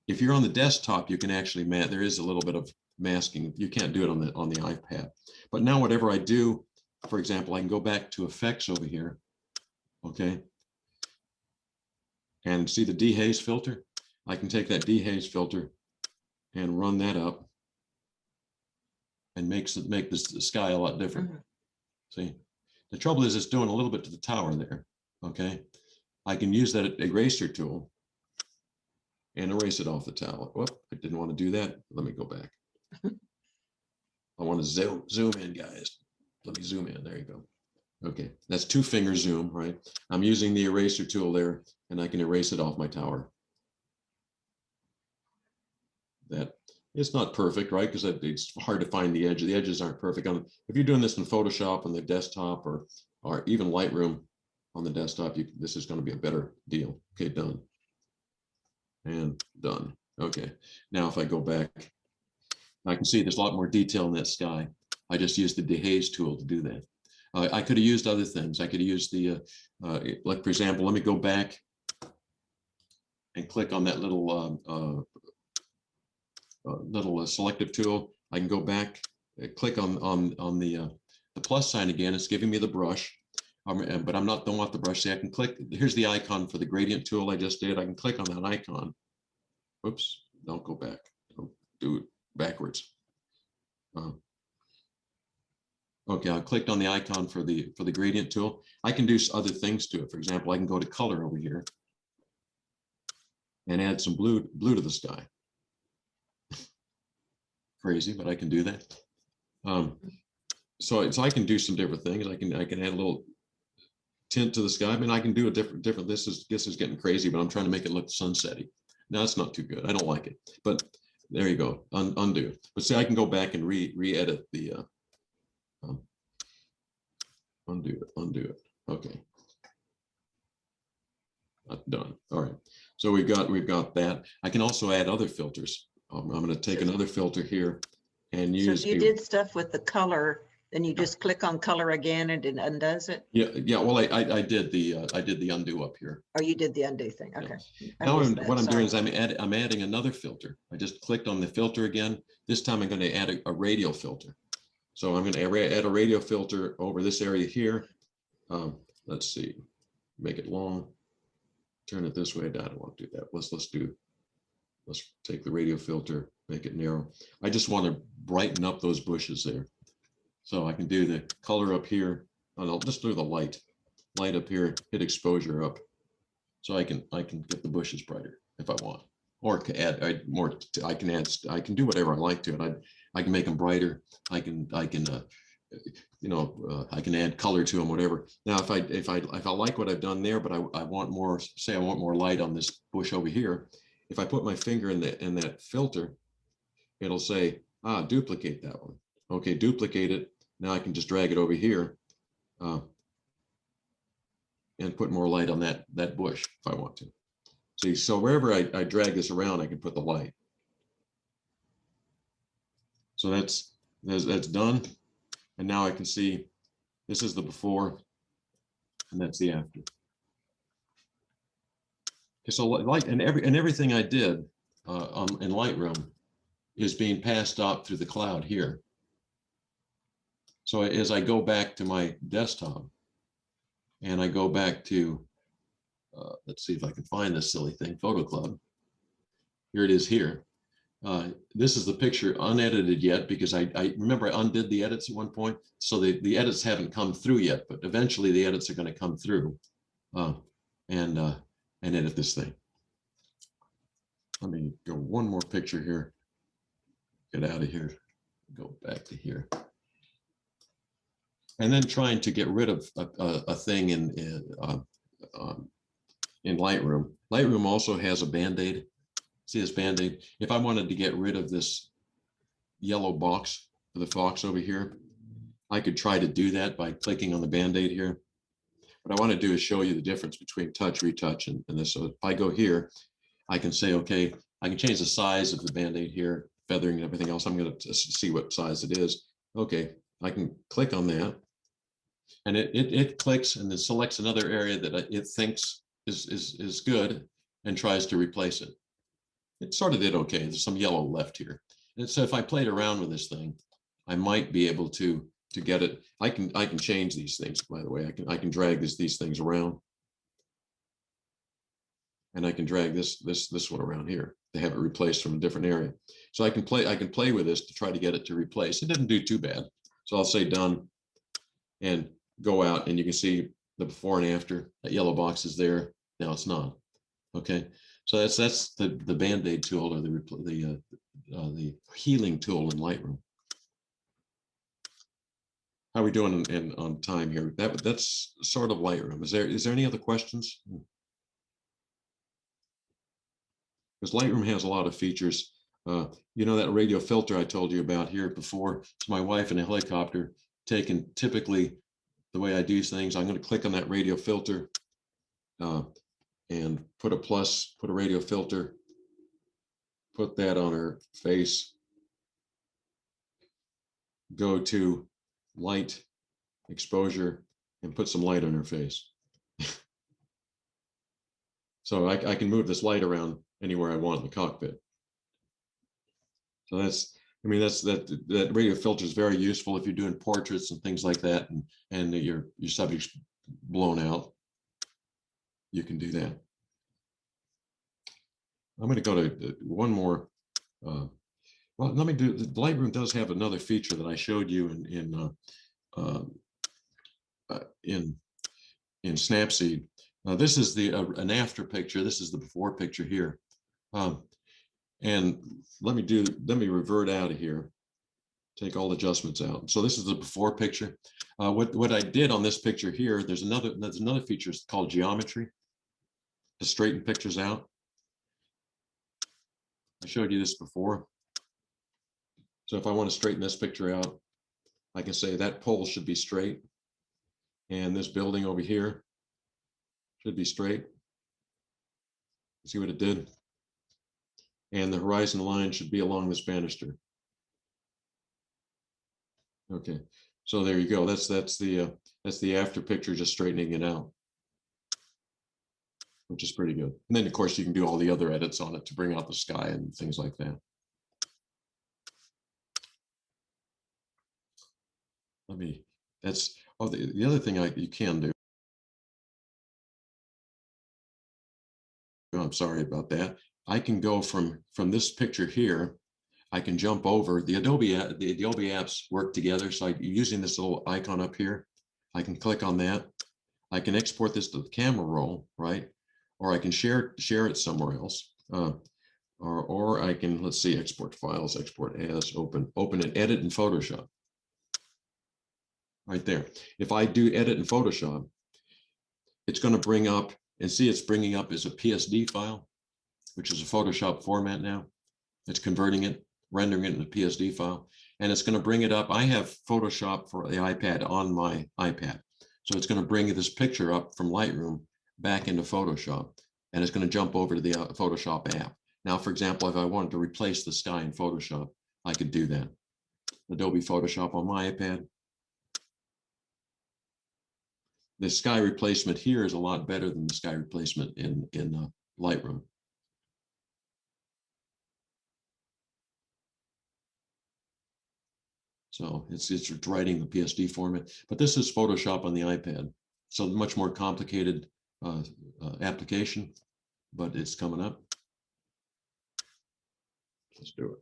If you're on the desktop, you can actually there is a little bit of masking. You can't do it on the iPad. But now whatever I do, for example, I can go back to effects over here. Okay, and see the dehaze filter. I can take that dehaze filter and run that up and make the sky a lot different. See, the trouble is it's doing a little bit to the tower there. Okay, I can use that eraser tool and erase it off the tower. Whoop, I didn't want to do that. Let me go back. I want to zoom in, guys. Let me zoom in. There you go. Okay, that's 2-finger zoom, right? I'm using the eraser tool there, and I can erase it off my tower. That it's not perfect, right? Because it's hard to find the edge. The edges aren't perfect. If you're doing this in Photoshop on the desktop or even Lightroom on the desktop, this is going to be a better deal. Okay, done. And done. Okay, now if I go back, I can see there's a lot more detail in that sky. I just used the dehaze tool to do that. I could have used other things. I could have used the, like for example, let me go back and click on that little selective tool. I can go back, click on the plus sign again. It's giving me the brush, but don't want the brush. See, I can click. Here's the icon for the gradient tool I just did. I can click on that icon. Oops, don't go back. Don't do it backwards. Okay, I clicked on the icon for the gradient tool. I can do other things to it. For example, I can go to color over here and add some blue to the sky. Crazy, but I can do that. So I can do some different things. I can add a little tint to the sky. I mean, I can do a different. This is getting crazy, but I'm trying to make it look sunsetty. No, it's not too good. I don't like it. But there you go. Undo. But see, I can go back and re-edit the. Undo it. Okay. Done. All right. So we've got that. I can also add other filters. I'm going to take another filter here and use. So if you did stuff with the color, then you just click on color again and it undoes it? Yeah. Well, I did the undo up here. Oh, you did the undo thing. Okay. Yeah. Now what I'm doing is I'm adding another filter. I just clicked on the filter again. This time I'm going to add a radial filter. So I'm going to add a radial filter over this area here. Let's see, make it long. Turn it this way. I don't want to do that. Let's take the radial filter, make it narrow. I just want to brighten up those bushes there. So I can do the color up here. I'll just do the light up here, hit exposure up. So I can get the bushes brighter if I want, or add more. I can do whatever I like to it. I can make them brighter. I can add color to them, whatever. Now, if I like what I've done there, but I want more, say I want more light on this bush over here. If I put my finger in that filter, it'll say, duplicate that one. Okay, duplicate it. Now I can just drag it over here and put more light on that bush if I want to. See, so wherever I drag this around, I can put the light. So that's done. And now I can see this is the before and that's the after. Okay, so light and everything I did in Lightroom is being passed up through the cloud here. So as I go back to my desktop and I go back to, let's see if I can find this silly thing, Photo Club. Here it is here. This is the picture unedited yet because I remember I undid the edits at one point. So the edits haven't come through yet, but eventually the edits are going to come through and edit this thing. let me go one more picture here. Get out of here. Go back to here. And then trying to get rid of a thing in Lightroom. Lightroom also has a Band-Aid. See this Band-Aid? If I wanted to get rid of this yellow box, the box over here, I could try to do that by clicking on the Band-Aid here. What I want to do is show you the difference between touch, retouch, and this. So if I go here, I can say, okay, I can change the size of the Band-Aid here, feathering and everything else. I'm going to see what size it is. Okay, I can click on that, and it clicks and it selects another area that it thinks is good and tries to replace it. It sort of did okay. There's some yellow left here. And so if I played around with this thing, I might be able to get it. I can change these things, by the way. I can drag these things around. And I can drag this one around here to have it replaced from a different area. So I can play with this to try to get it to replace. It didn't do too bad. So I'll say done and go out, and you can see the before and after. That yellow box is there. Now it's not. Okay. So that's the Band-Aid tool, or the healing tool in Lightroom. How are we doing on time here? That's sort of Lightroom. Is there any other questions? Because Lightroom has a lot of features. You know that radio filter I told you about here before? It's my wife in a helicopter taking typically the way I do things. I'm going to click on that radio filter and put a plus, put a radio filter, put that on her face, go to light, exposure, and put some light on her face. So I can move this light around anywhere I want in the cockpit. So that radio filter is very useful if you're doing portraits and things like that, and your subject's blown out. You can do that. I'm going to go to one more. Well, let me do. The Lightroom does have another feature that I showed you in Snapseed. This is an after picture. This is the before picture here. And let me revert out of here, take all adjustments out. So this is the before picture. What I did on this picture here, there's another feature called geometry to straighten pictures out. I showed you this before. So if I want to straighten this picture out, I can say that pole should be straight, and this building over here should be straight. See what it did? And the horizon line should be along this banister. Okay, so there you go. That's the after picture, just straightening it out, which is pretty good. And then of course you can do all the other edits on it to bring out the sky and things like that. The other thing you can do. I'm sorry about that. I can go from this picture here. I can jump over the Adobe apps work together. So using this little icon up here, I can click on that. I can export this to the camera roll, right? Or I can share it somewhere else. Or I can, let's see, export files, export as, open and edit in Photoshop. Right there. If I do edit in Photoshop, it's going to bring up, and see it's bringing up as a PSD file, which is a Photoshop format now. It's converting it, rendering it in a PSD file, and it's going to bring it up. I have Photoshop for the iPad on my iPad. So it's going to bring this picture up from Lightroom back into Photoshop, and it's going to jump over to the Photoshop app. Now, for example, if I wanted to replace the sky in Photoshop, I could do that. Adobe Photoshop on my iPad. The sky replacement here is a lot better than the sky replacement in Lightroom. So it's writing the PSD format, but this is Photoshop on the iPad. So much more complicated application, but it's coming up. Let's do it.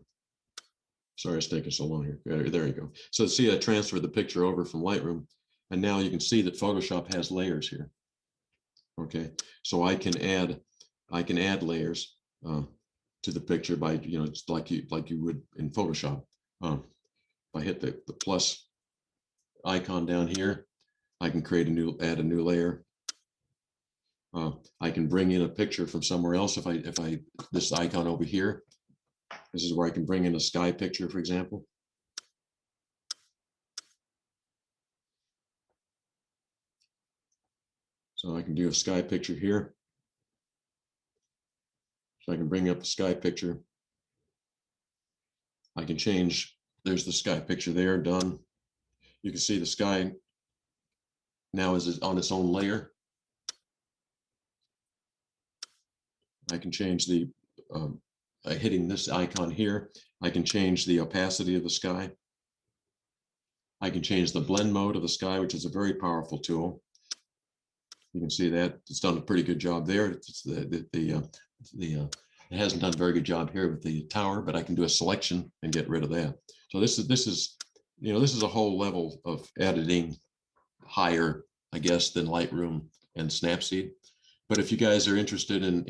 Sorry, it's taking so long here. There you go. So see, I transferred the picture over from Lightroom, and now you can see that Photoshop has layers here. Okay, so I can add layers. to the picture by, it's like you would in Photoshop. If I hit the plus icon down here, I can add a new layer. I can bring in a picture from somewhere else. This icon over here, this is where I can bring in a sky picture, for example. So I can do a sky picture here. So I can bring up the sky picture. I can change, there's the sky picture there, done. You can see the sky now is on its own layer. I can change hitting this icon here, I can change the opacity of the sky. I can change the blend mode of the sky, which is a very powerful tool. You can see that it's done a pretty good job there. It hasn't done a very good job here with the tower, but I can do a selection and get rid of that. So this is a whole level of editing higher, I guess, than Lightroom and Snapseed. But if you guys are interested and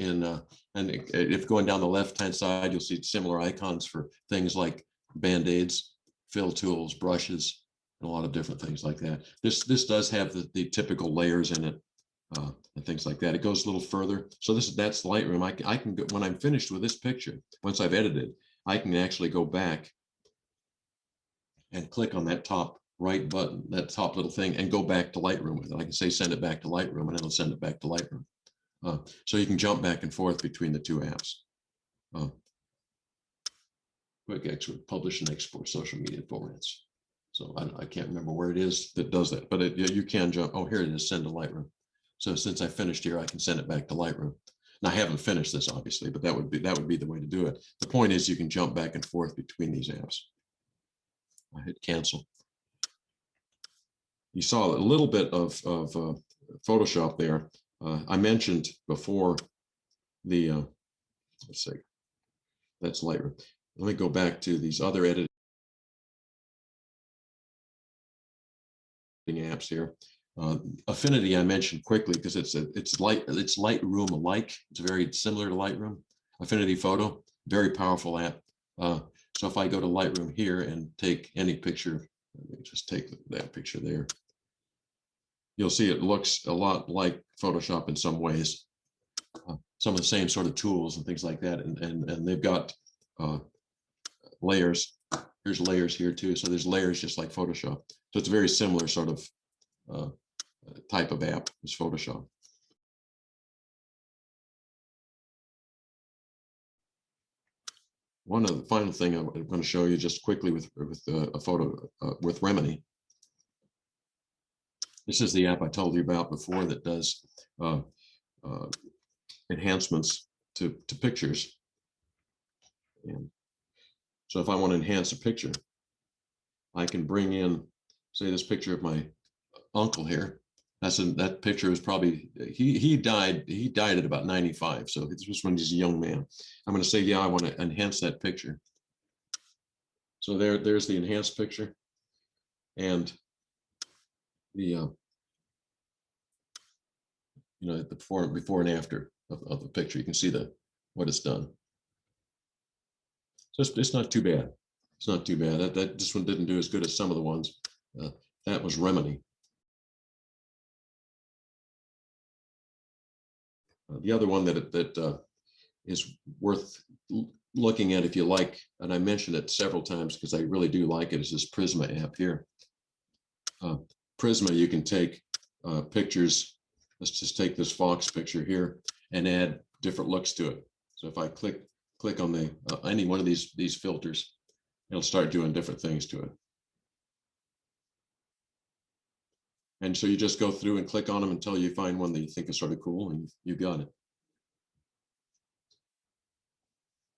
if going down the left-hand side, you'll see similar icons for things like Band-Aids, fill tools, brushes, and a lot of different things like that. This does have the typical layers in it. And things like that. It goes a little further. So that's Lightroom. I can go, when I'm finished with this picture, once I've edited, I can actually go back and click on that top right button, that top little thing, and go back to Lightroom with it. I can say send it back to Lightroom, and it'll send it back to Lightroom. So you can jump back and forth between the two apps. Quick export, publish and export social media formats. So I can't remember where it is that does that, but you can jump. Oh, here it is, send to Lightroom. So since I finished here, I can send it back to Lightroom. Now I haven't finished this obviously, but that would be the way to do it. The point is you can jump back and forth between these apps. I hit cancel. You saw a little bit of Photoshop there. I mentioned before the, let's see, that's Lightroom. Let me go back to these other editing apps here. Affinity I mentioned quickly because it's Lightroom alike. It's very similar to Lightroom. Affinity Photo, very powerful app. So if I go to Lightroom here and take any picture, let me just take that picture there. You'll see it looks a lot like Photoshop in some ways. Some of the same sort of tools and things like that, and they've got layers. There's layers here too. So there's layers just like Photoshop. So it's a very similar sort of type of app as Photoshop. One of the final thing I'm going to show you just quickly with a photo with Remini. This is the app I told you about before that does enhancements to pictures. And so if I want to enhance a picture, I can bring in, say, this picture of my uncle here. That picture was probably, he died at about 95. So this was when he's a young man. I'm going to say, yeah, I want to enhance that picture. So there's the enhanced picture, and the the before and after of the picture. You can see what it's done. So it's not too bad. It's not too bad. This one didn't do as good as some of the ones. That was Remini. The other one that is worth looking at if you like, and I mentioned it several times because I really do like it, is this Prisma app here. Prisma, you can take pictures. Let's just take this fox picture here and add different looks to it. So if I click on any one of these filters, it'll start doing different things to it. And so you just go through and click on them until you find one that you think is sort of cool, and you got it.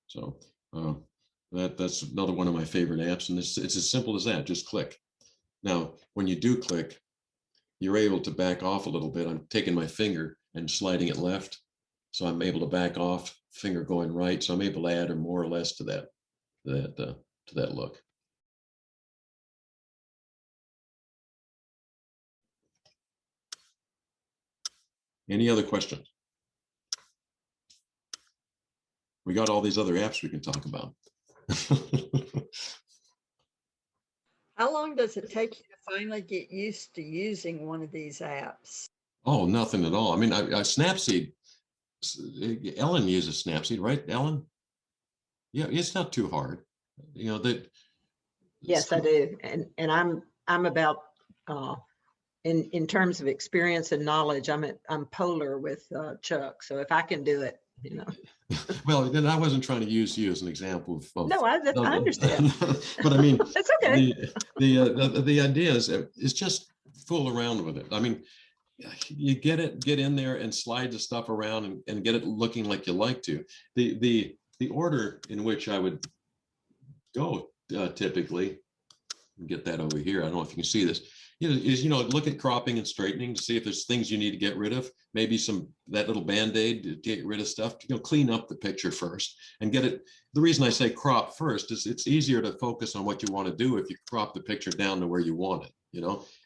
So that's another one of my favorite apps, and it's as simple as that. Just click. Now, when you do click, you're able to back off a little bit. I'm taking my finger and sliding it left, so I'm able to back off, finger going right. So I'm able to add or more or less to that look. Any other questions? we got all these other apps we can talk about. How long does it take you to finally get used to using one of these apps? Oh, nothing at all. I mean, I Snapseed, Ellen uses Snapseed, right, Ellen? Yeah, it's not too hard. You know, that. Yes, I do. And I'm about, in terms of experience and knowledge, I'm polar with Chuck. So if I can do it, you know. Well, then I wasn't trying to use you as an example of No, I understand. but I mean, That's okay. the idea is just fool around with it. I mean, you get in there and slide the stuff around and get it looking like you like to. The order in which I would go typically, get that over here. I don't know if you can see this. Is look at cropping and straightening to see if there's things you need to get rid of. Maybe that little band-aid to get rid of stuff. Clean up the picture first and get it. The reason I say crop first is it's easier to focus on what you want to do if you crop the picture down to where you want it.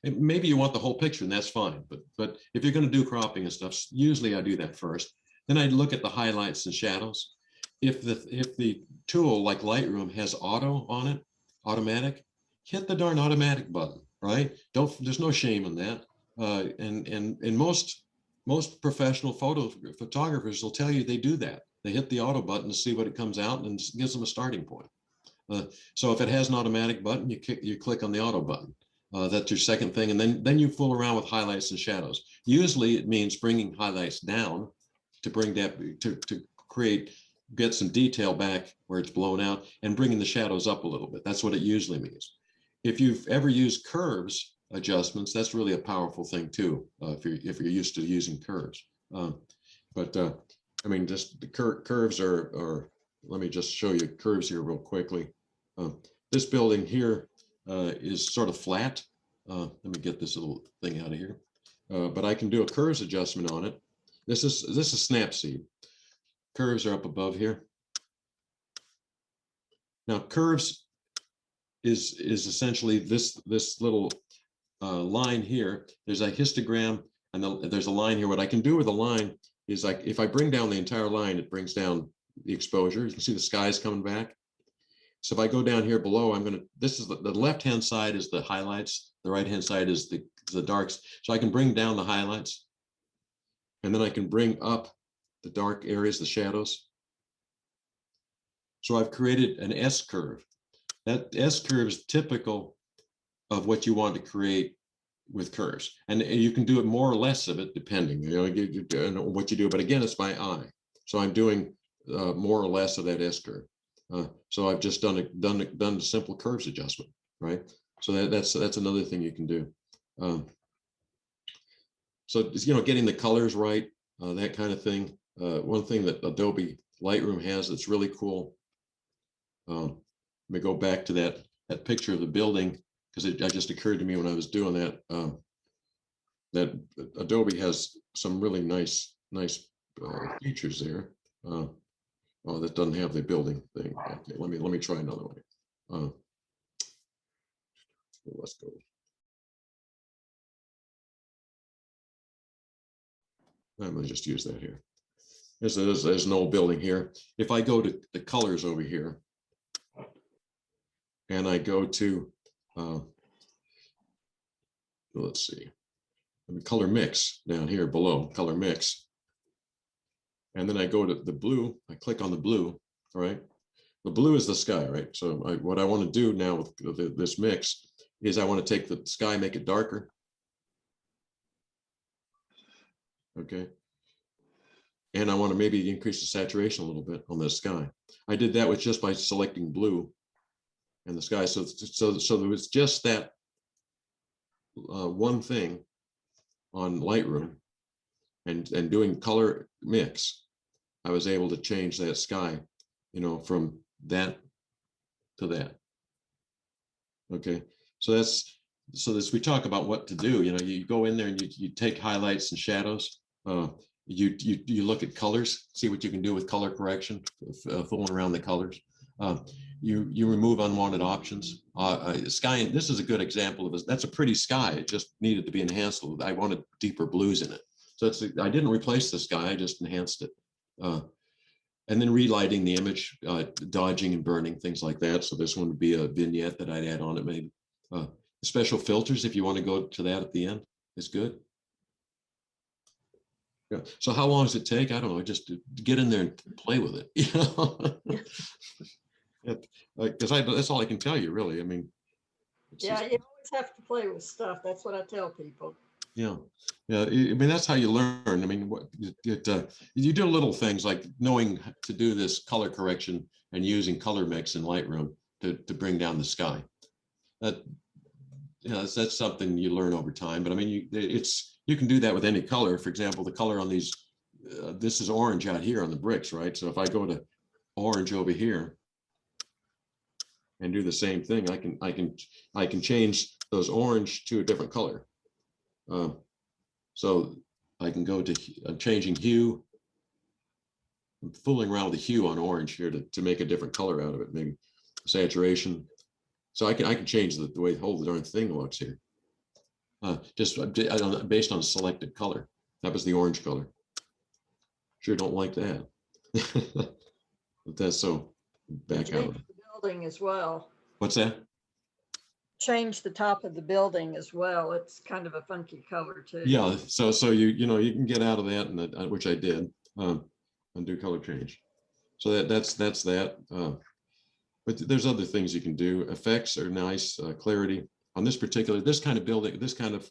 And maybe you want the whole picture, and that's fine. But if you're going to do cropping and stuff, usually I do that first. Then I look at the highlights and shadows. If the tool like Lightroom has auto on it, automatic, hit the darn automatic button, right? There's no shame in that. And most professional photographers will tell you they do that. They hit the auto button to see what it comes out and gives them a starting point. So if it has an automatic button, you click on the auto button. That's your second thing. And then you fool around with highlights and shadows. Usually it means bringing highlights down to bring that to get some detail back where it's blown out, and bringing the shadows up a little bit. That's what it usually means. If you've ever used curves adjustments, that's really a powerful thing too, if you're used to using curves. I mean, just the curves are, let me just show you curves here real quickly. This building here is sort of flat. Let me get this little thing out of here. But I can do a curves adjustment on it. This is Snapseed. Curves are up above here. Now curves is essentially this little line here. There's a histogram and there's a line here. What I can do with a line is, like, if I bring down the entire line, it brings down the exposure. You can see the sky's coming back. So if I go down here below, this is the left-hand side is the highlights. The right-hand side is the darks. So I can bring down the highlights, and then I can bring up the dark areas, the shadows. So I've created an S curve. That S curve is typical of what you want to create with curves. And you can do it more or less of it, depending, what you do. But again, it's by eye. So I'm doing more or less of that S curve. So I've just done a simple curves adjustment, right? So that's another thing you can do. So getting the colors right, that kind of thing. One thing that Adobe Lightroom has that's really cool. Let me go back to that picture of the building, because it just occurred to me when I was doing that, that Adobe has some really nice features there. Oh, that doesn't have the building thing. Okay, let me try another way. Let's go. I'm going to just use that here. There's an old building here. If I go to the colors over here, and I go to, let's see, color mix down here below, color mix. And then I go to the blue, I click on the blue, all right? The blue is the sky, right? So what I want to do now with this mix is I want to take the sky, make it darker. Okay. And I want to maybe increase the saturation a little bit on the sky. I did that with just by selecting blue and the sky. So there was just that one thing on Lightroom and doing color mix. I was able to change that sky, from that to that. Okay, so we talk about what to do. You go in there and you take highlights and shadows. You look at colors, see what you can do with color correction, fooling around the colors. You remove unwanted options. Sky, this is a good example of this. That's a pretty sky. It just needed to be enhanced. I wanted deeper blues in it. So I didn't replace the sky. I just enhanced it. And then relighting the image, dodging and burning, things like that. So this one would be a vignette that I'd add on it maybe. Special filters, if you want to go to that at the end, is good. Yeah. So how long does it take? I don't know, just to get in there and play with it, you know? Because that's all I can tell you, really. I mean, Yeah, you always have to play with stuff. That's what I tell people. yeah, yeah. I mean, that's how you learn. I mean, you do little things like knowing to do this color correction and using color mix in Lightroom to bring down the sky. That, you know, that's something you learn over time. But I mean, you can do that with any color. For example, the color on these, this is orange out here on the bricks, right? So if I go to orange over here and do the same thing, I can change those orange to a different color. So I can go to changing hue. I'm fooling around with the hue on orange here to make a different color out of it, maybe saturation. So I can change the way the whole darn thing looks here. Just based on selected color. That was the orange color. Sure don't like that. But that's so back out. Change the building as well. What's that? Change the top of the building as well. It's kind of a funky color too. Yeah, so you know, you can get out of that, and which I did, undo color change. So that's that. But there's other things you can do. Effects are nice. Clarity on this kind of building, this kind of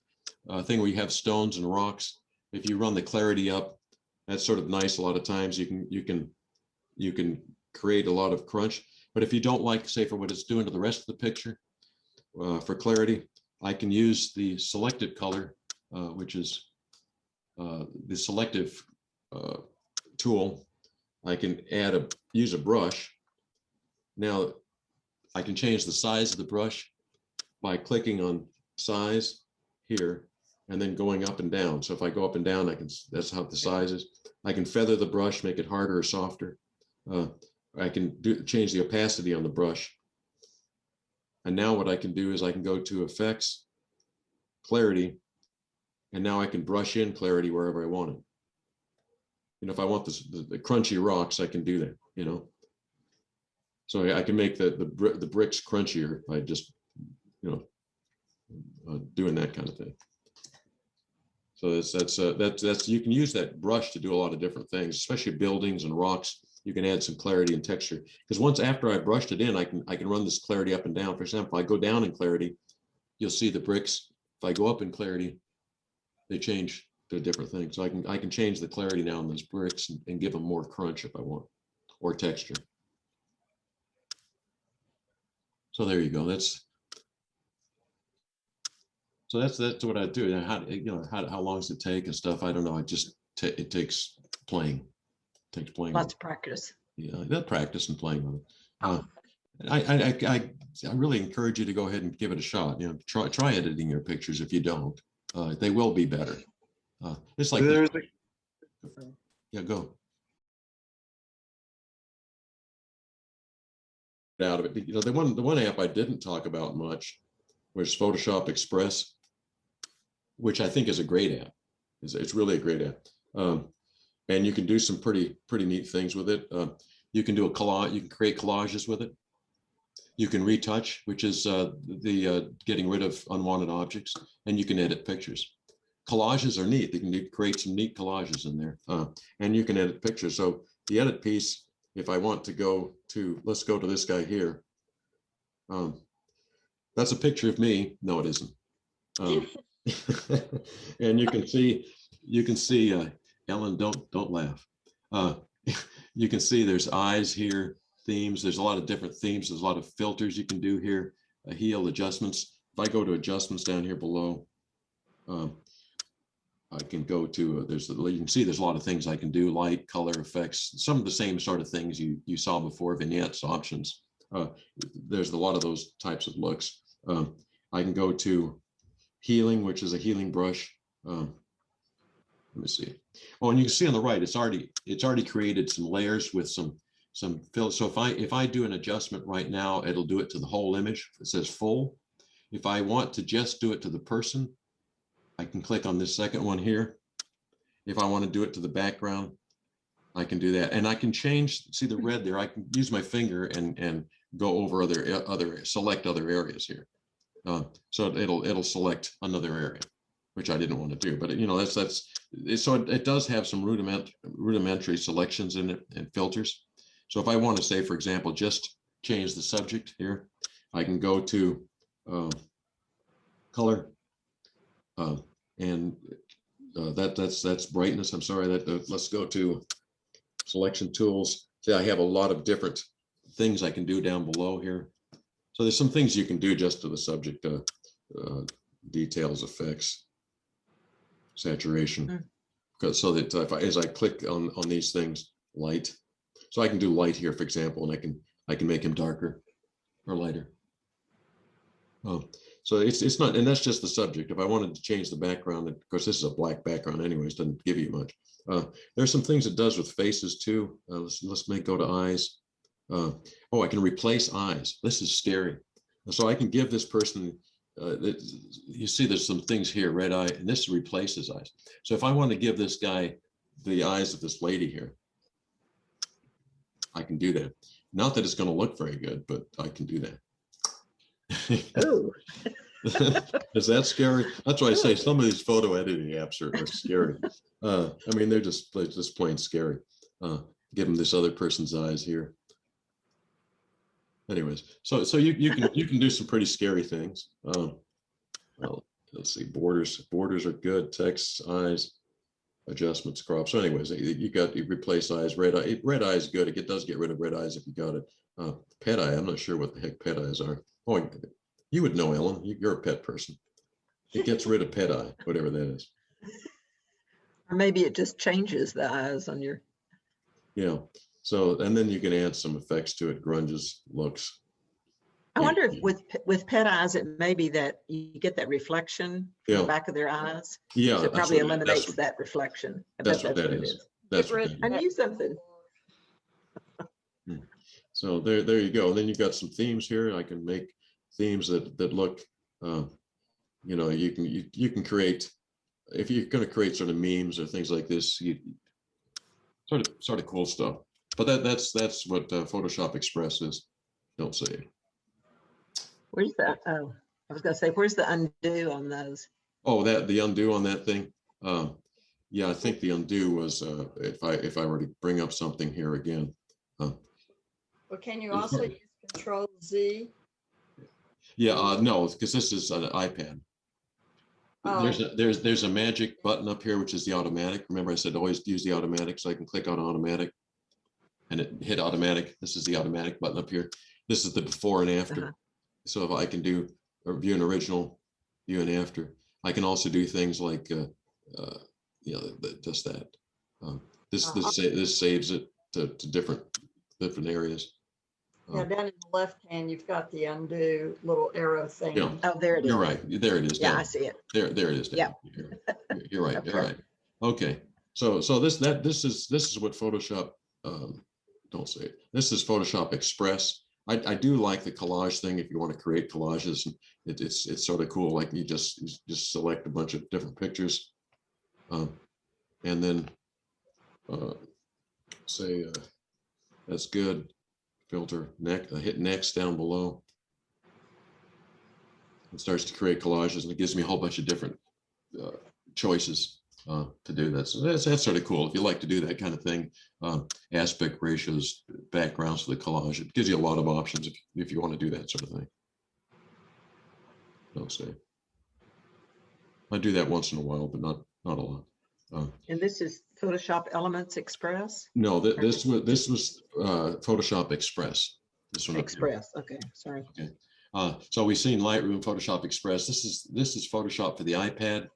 thing where you have stones and rocks. If you run the clarity up, that's sort of nice. A lot of times you can create a lot of crunch. But if you don't like, say, for what it's doing to the rest of the picture, for clarity, I can use the selected color, which is the selective tool. I can use a brush. Now I can change the size of the brush by clicking on size here and then going up and down. So if I go up and down, that's how the size is. I can feather the brush, make it harder or softer. I can change the opacity on the brush. And now what I can do is I can go to effects, clarity, and now I can brush in clarity wherever I want it. You know, if I want the crunchy rocks, I can do that, you know. So I can make the bricks crunchier by just, you know, doing that kind of thing. So that's you can use that brush to do a lot of different things, especially buildings and rocks. You can add some clarity and texture, because once after I brushed it in, I can run this clarity up and down. For example, if I go down in clarity, you'll see the bricks. If I go up in clarity, they change to a different thing. So I can change the clarity now on those bricks and give them more crunch if I want, or texture. So there you go. That's what I do. How long does it take and stuff? I don't know. It takes playing. It takes playing. Lots of practice. Yeah, that practice and playing with it. I really encourage you to go ahead and give it a shot. You know, try editing your pictures. If you don't, they will be better. It's like yeah, go. Out of it. You know, the one app I didn't talk about much was Photoshop Express, which I think is a great app. It's really a great app, and you can do some pretty neat things with it. You can do a collage. You can create collages with it. You can retouch, which is the getting rid of unwanted objects, and you can edit pictures. Collages are neat. You can create some neat collages in there, and you can edit pictures. So the edit piece, if I want to go to, let's go to this guy here. That's a picture of me. No, it isn't. And you can see, Ellen, don't laugh. You can see there's eyes here, themes. There's a lot of different themes. There's a lot of filters you can do here. Heel adjustments. If I go to adjustments down here below, I can go to, you can see there's a lot of things I can do, light, color, effects, some of the same sort of things you saw before, vignettes, options. There's a lot of those types of looks. I can go to healing, which is a healing brush. Let me see. Oh, and you can see on the right, it's already created some layers with some fill. So if I do an adjustment right now, it'll do it to the whole image. It says full. If I want to just do it to the person, I can click on this second one here. If I want to do it to the background, I can do that, and I can change. See the red there? I can use my finger and go over select other areas here. So it'll select another area, which I didn't want to do. But you know, so it does have some rudimentary selections in it and filters. So if I want to say, for example, just change the subject here, I can go to color, and that's brightness. I'm sorry, let's go to selection tools. See, I have a lot of different things I can do down below here. So there's some things you can do just to the subject, details, effects, saturation. Because so that as I click on these things, light. So I can do light here, for example, and I can make him darker or lighter. So it's not, and that's just the subject. If I wanted to change the background, of course, this is a black background anyways, doesn't give you much. There's some things it does with faces too. Let's go to eyes. Oh, I can replace eyes. This is scary. So I can give this person, you see there's some things here, red eye, and this replaces eyes. So if I want to give this guy the eyes of this lady here, I can do that. Not that it's going to look very good, but I can do that. Oh, Is that scary? That's why I say some of these photo editing apps are scary. I mean, they're just plain scary. Give them this other person's eyes here. Anyways, so you can do some pretty scary things. Well, let's see, borders are good. Text, eyes, adjustments, crop. So anyways, you replace eyes. Red eye is good. It does get rid of red eyes if you got it. Pet eye, I'm not sure what the heck pet eyes are. Oh, you would know, Ellen. You're a pet person. It gets rid of pet eye, whatever that is. or maybe it just changes the eyes on your. Yeah. So, and then you can add some effects to it, grunges, looks. I wonder if with pet eyes, it may be that you get that reflection from Yeah. the back of their eyes. Yeah. So it probably eliminates that reflection. I bet That's what that is. That's what that is. I knew something. So there you go. And then you've got some themes here. I can make themes that look, you know, you can create, if you're going to create sort of memes or things like this, you sort of cool stuff. But that's what Photoshop Express is. Don't say it. Where's that? Oh, I was going to say, where's the undo on those? Oh, the undo on that thing. Yeah, I think the undo was if I were to bring up something here again. Well, can you also use Control Z? Yeah, no, because this is an iPad. Oh. There's a magic button up here, which is the automatic. Remember, I said always use the automatic, so I can click on automatic, and it hit automatic. This is the automatic button up here. This is the before and after. So if I can do view an original, view and after, I can also do things like you know, just that. This saves it to different areas. Yeah, down in the left hand, you've got the undo little arrow thing. Yeah. Oh, there it is. You're right. There it is. Yeah, down. I see it. There it is. Down here. You're right. Okay. You're right. Okay. So this is what Photoshop. Don't say it. This is Photoshop Express. I do like the collage thing. If you want to create collages, it's sort of cool. Like you just select a bunch of different pictures, and then say that's good. Filter next. Hit next down below. It starts to create collages, and it gives me a whole bunch of different choices to do that. So that's sort of cool. If you like to do that kind of thing, aspect ratios, backgrounds for the collage, it gives you a lot of options if you want to do that sort of thing. Don't say. I do that once in a while, but not a lot. And this is Photoshop Elements Express? No, this was Photoshop Express. This one Express. Okay, sorry. Okay. So we've seen Lightroom, Photoshop Express. This is Photoshop for the iPad,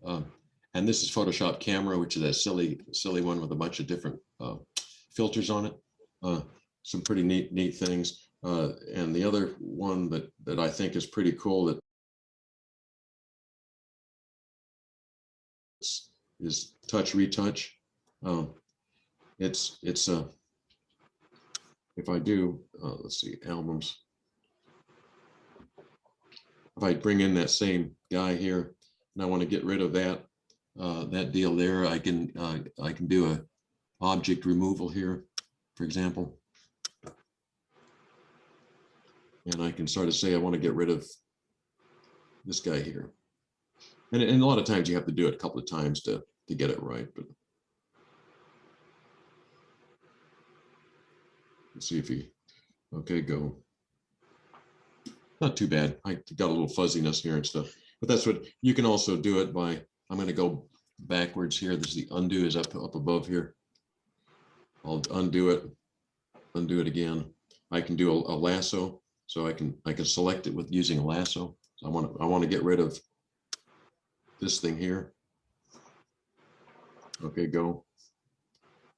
and this is Photoshop Camera, which is that silly one with a bunch of different filters on it. Some pretty neat things. And the other one that I think is pretty cool that is Touch Retouch. It's if I do let's see, albums. If I bring in that same guy here and I want to get rid of that deal there, I can do object removal here, for example. And I can sort of say, I want to get rid of this guy here. And a lot of times you have to do it a couple of times to get it right, but let's see if he, okay, go. Not too bad. I got a little fuzziness here and stuff, but that's what you can also do it by, I'm going to go backwards here. This is the undo is up above here. I'll undo it again. I can do a lasso, so I can select it with using a lasso. So I want to get rid of this thing here. Okay, go.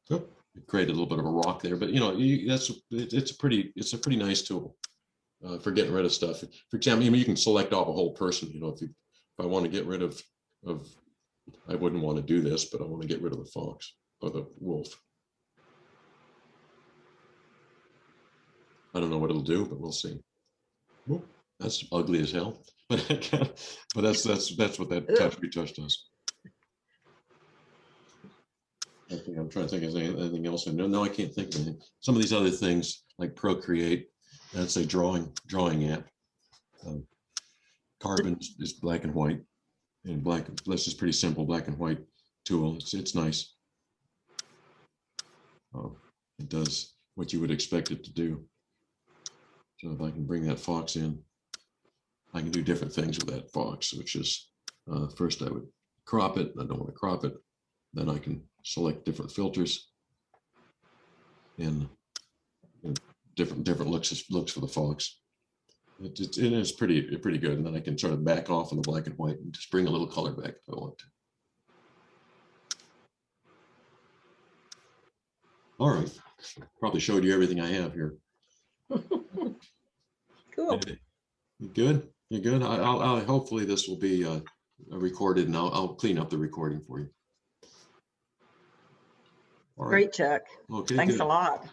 Oh, it created a little bit of a rock there, but you know, it's a pretty nice tool for getting rid of stuff. For example, you can select off a whole person. You know, if I want to get rid of I wouldn't want to do this, but I want to get rid of the fox or the wolf. I don't know what it'll do, but we'll see. Whoop, that's ugly as hell, but that's what that touch retouch does. I'm trying to think of anything else. No, I can't think of anything. Some of these other things like Procreate, that's a drawing app. Carbon is black and white, and this is pretty simple black and white tool. It's nice. It does what you would expect it to do. So if I can bring that fox in, I can do different things with that fox, which is first I would crop it. I don't want to crop it. Then I can select different filters and different looks for the fox. It is pretty good. And then I can sort of back off on the black and white and just bring a little color back if I want to. All right, probably showed you everything I have here. Cool. You good? You good? I'll hopefully this will be recorded, and I'll clean up the recording for you. All right. Great, Chuck. Okay. Thanks good. a lot.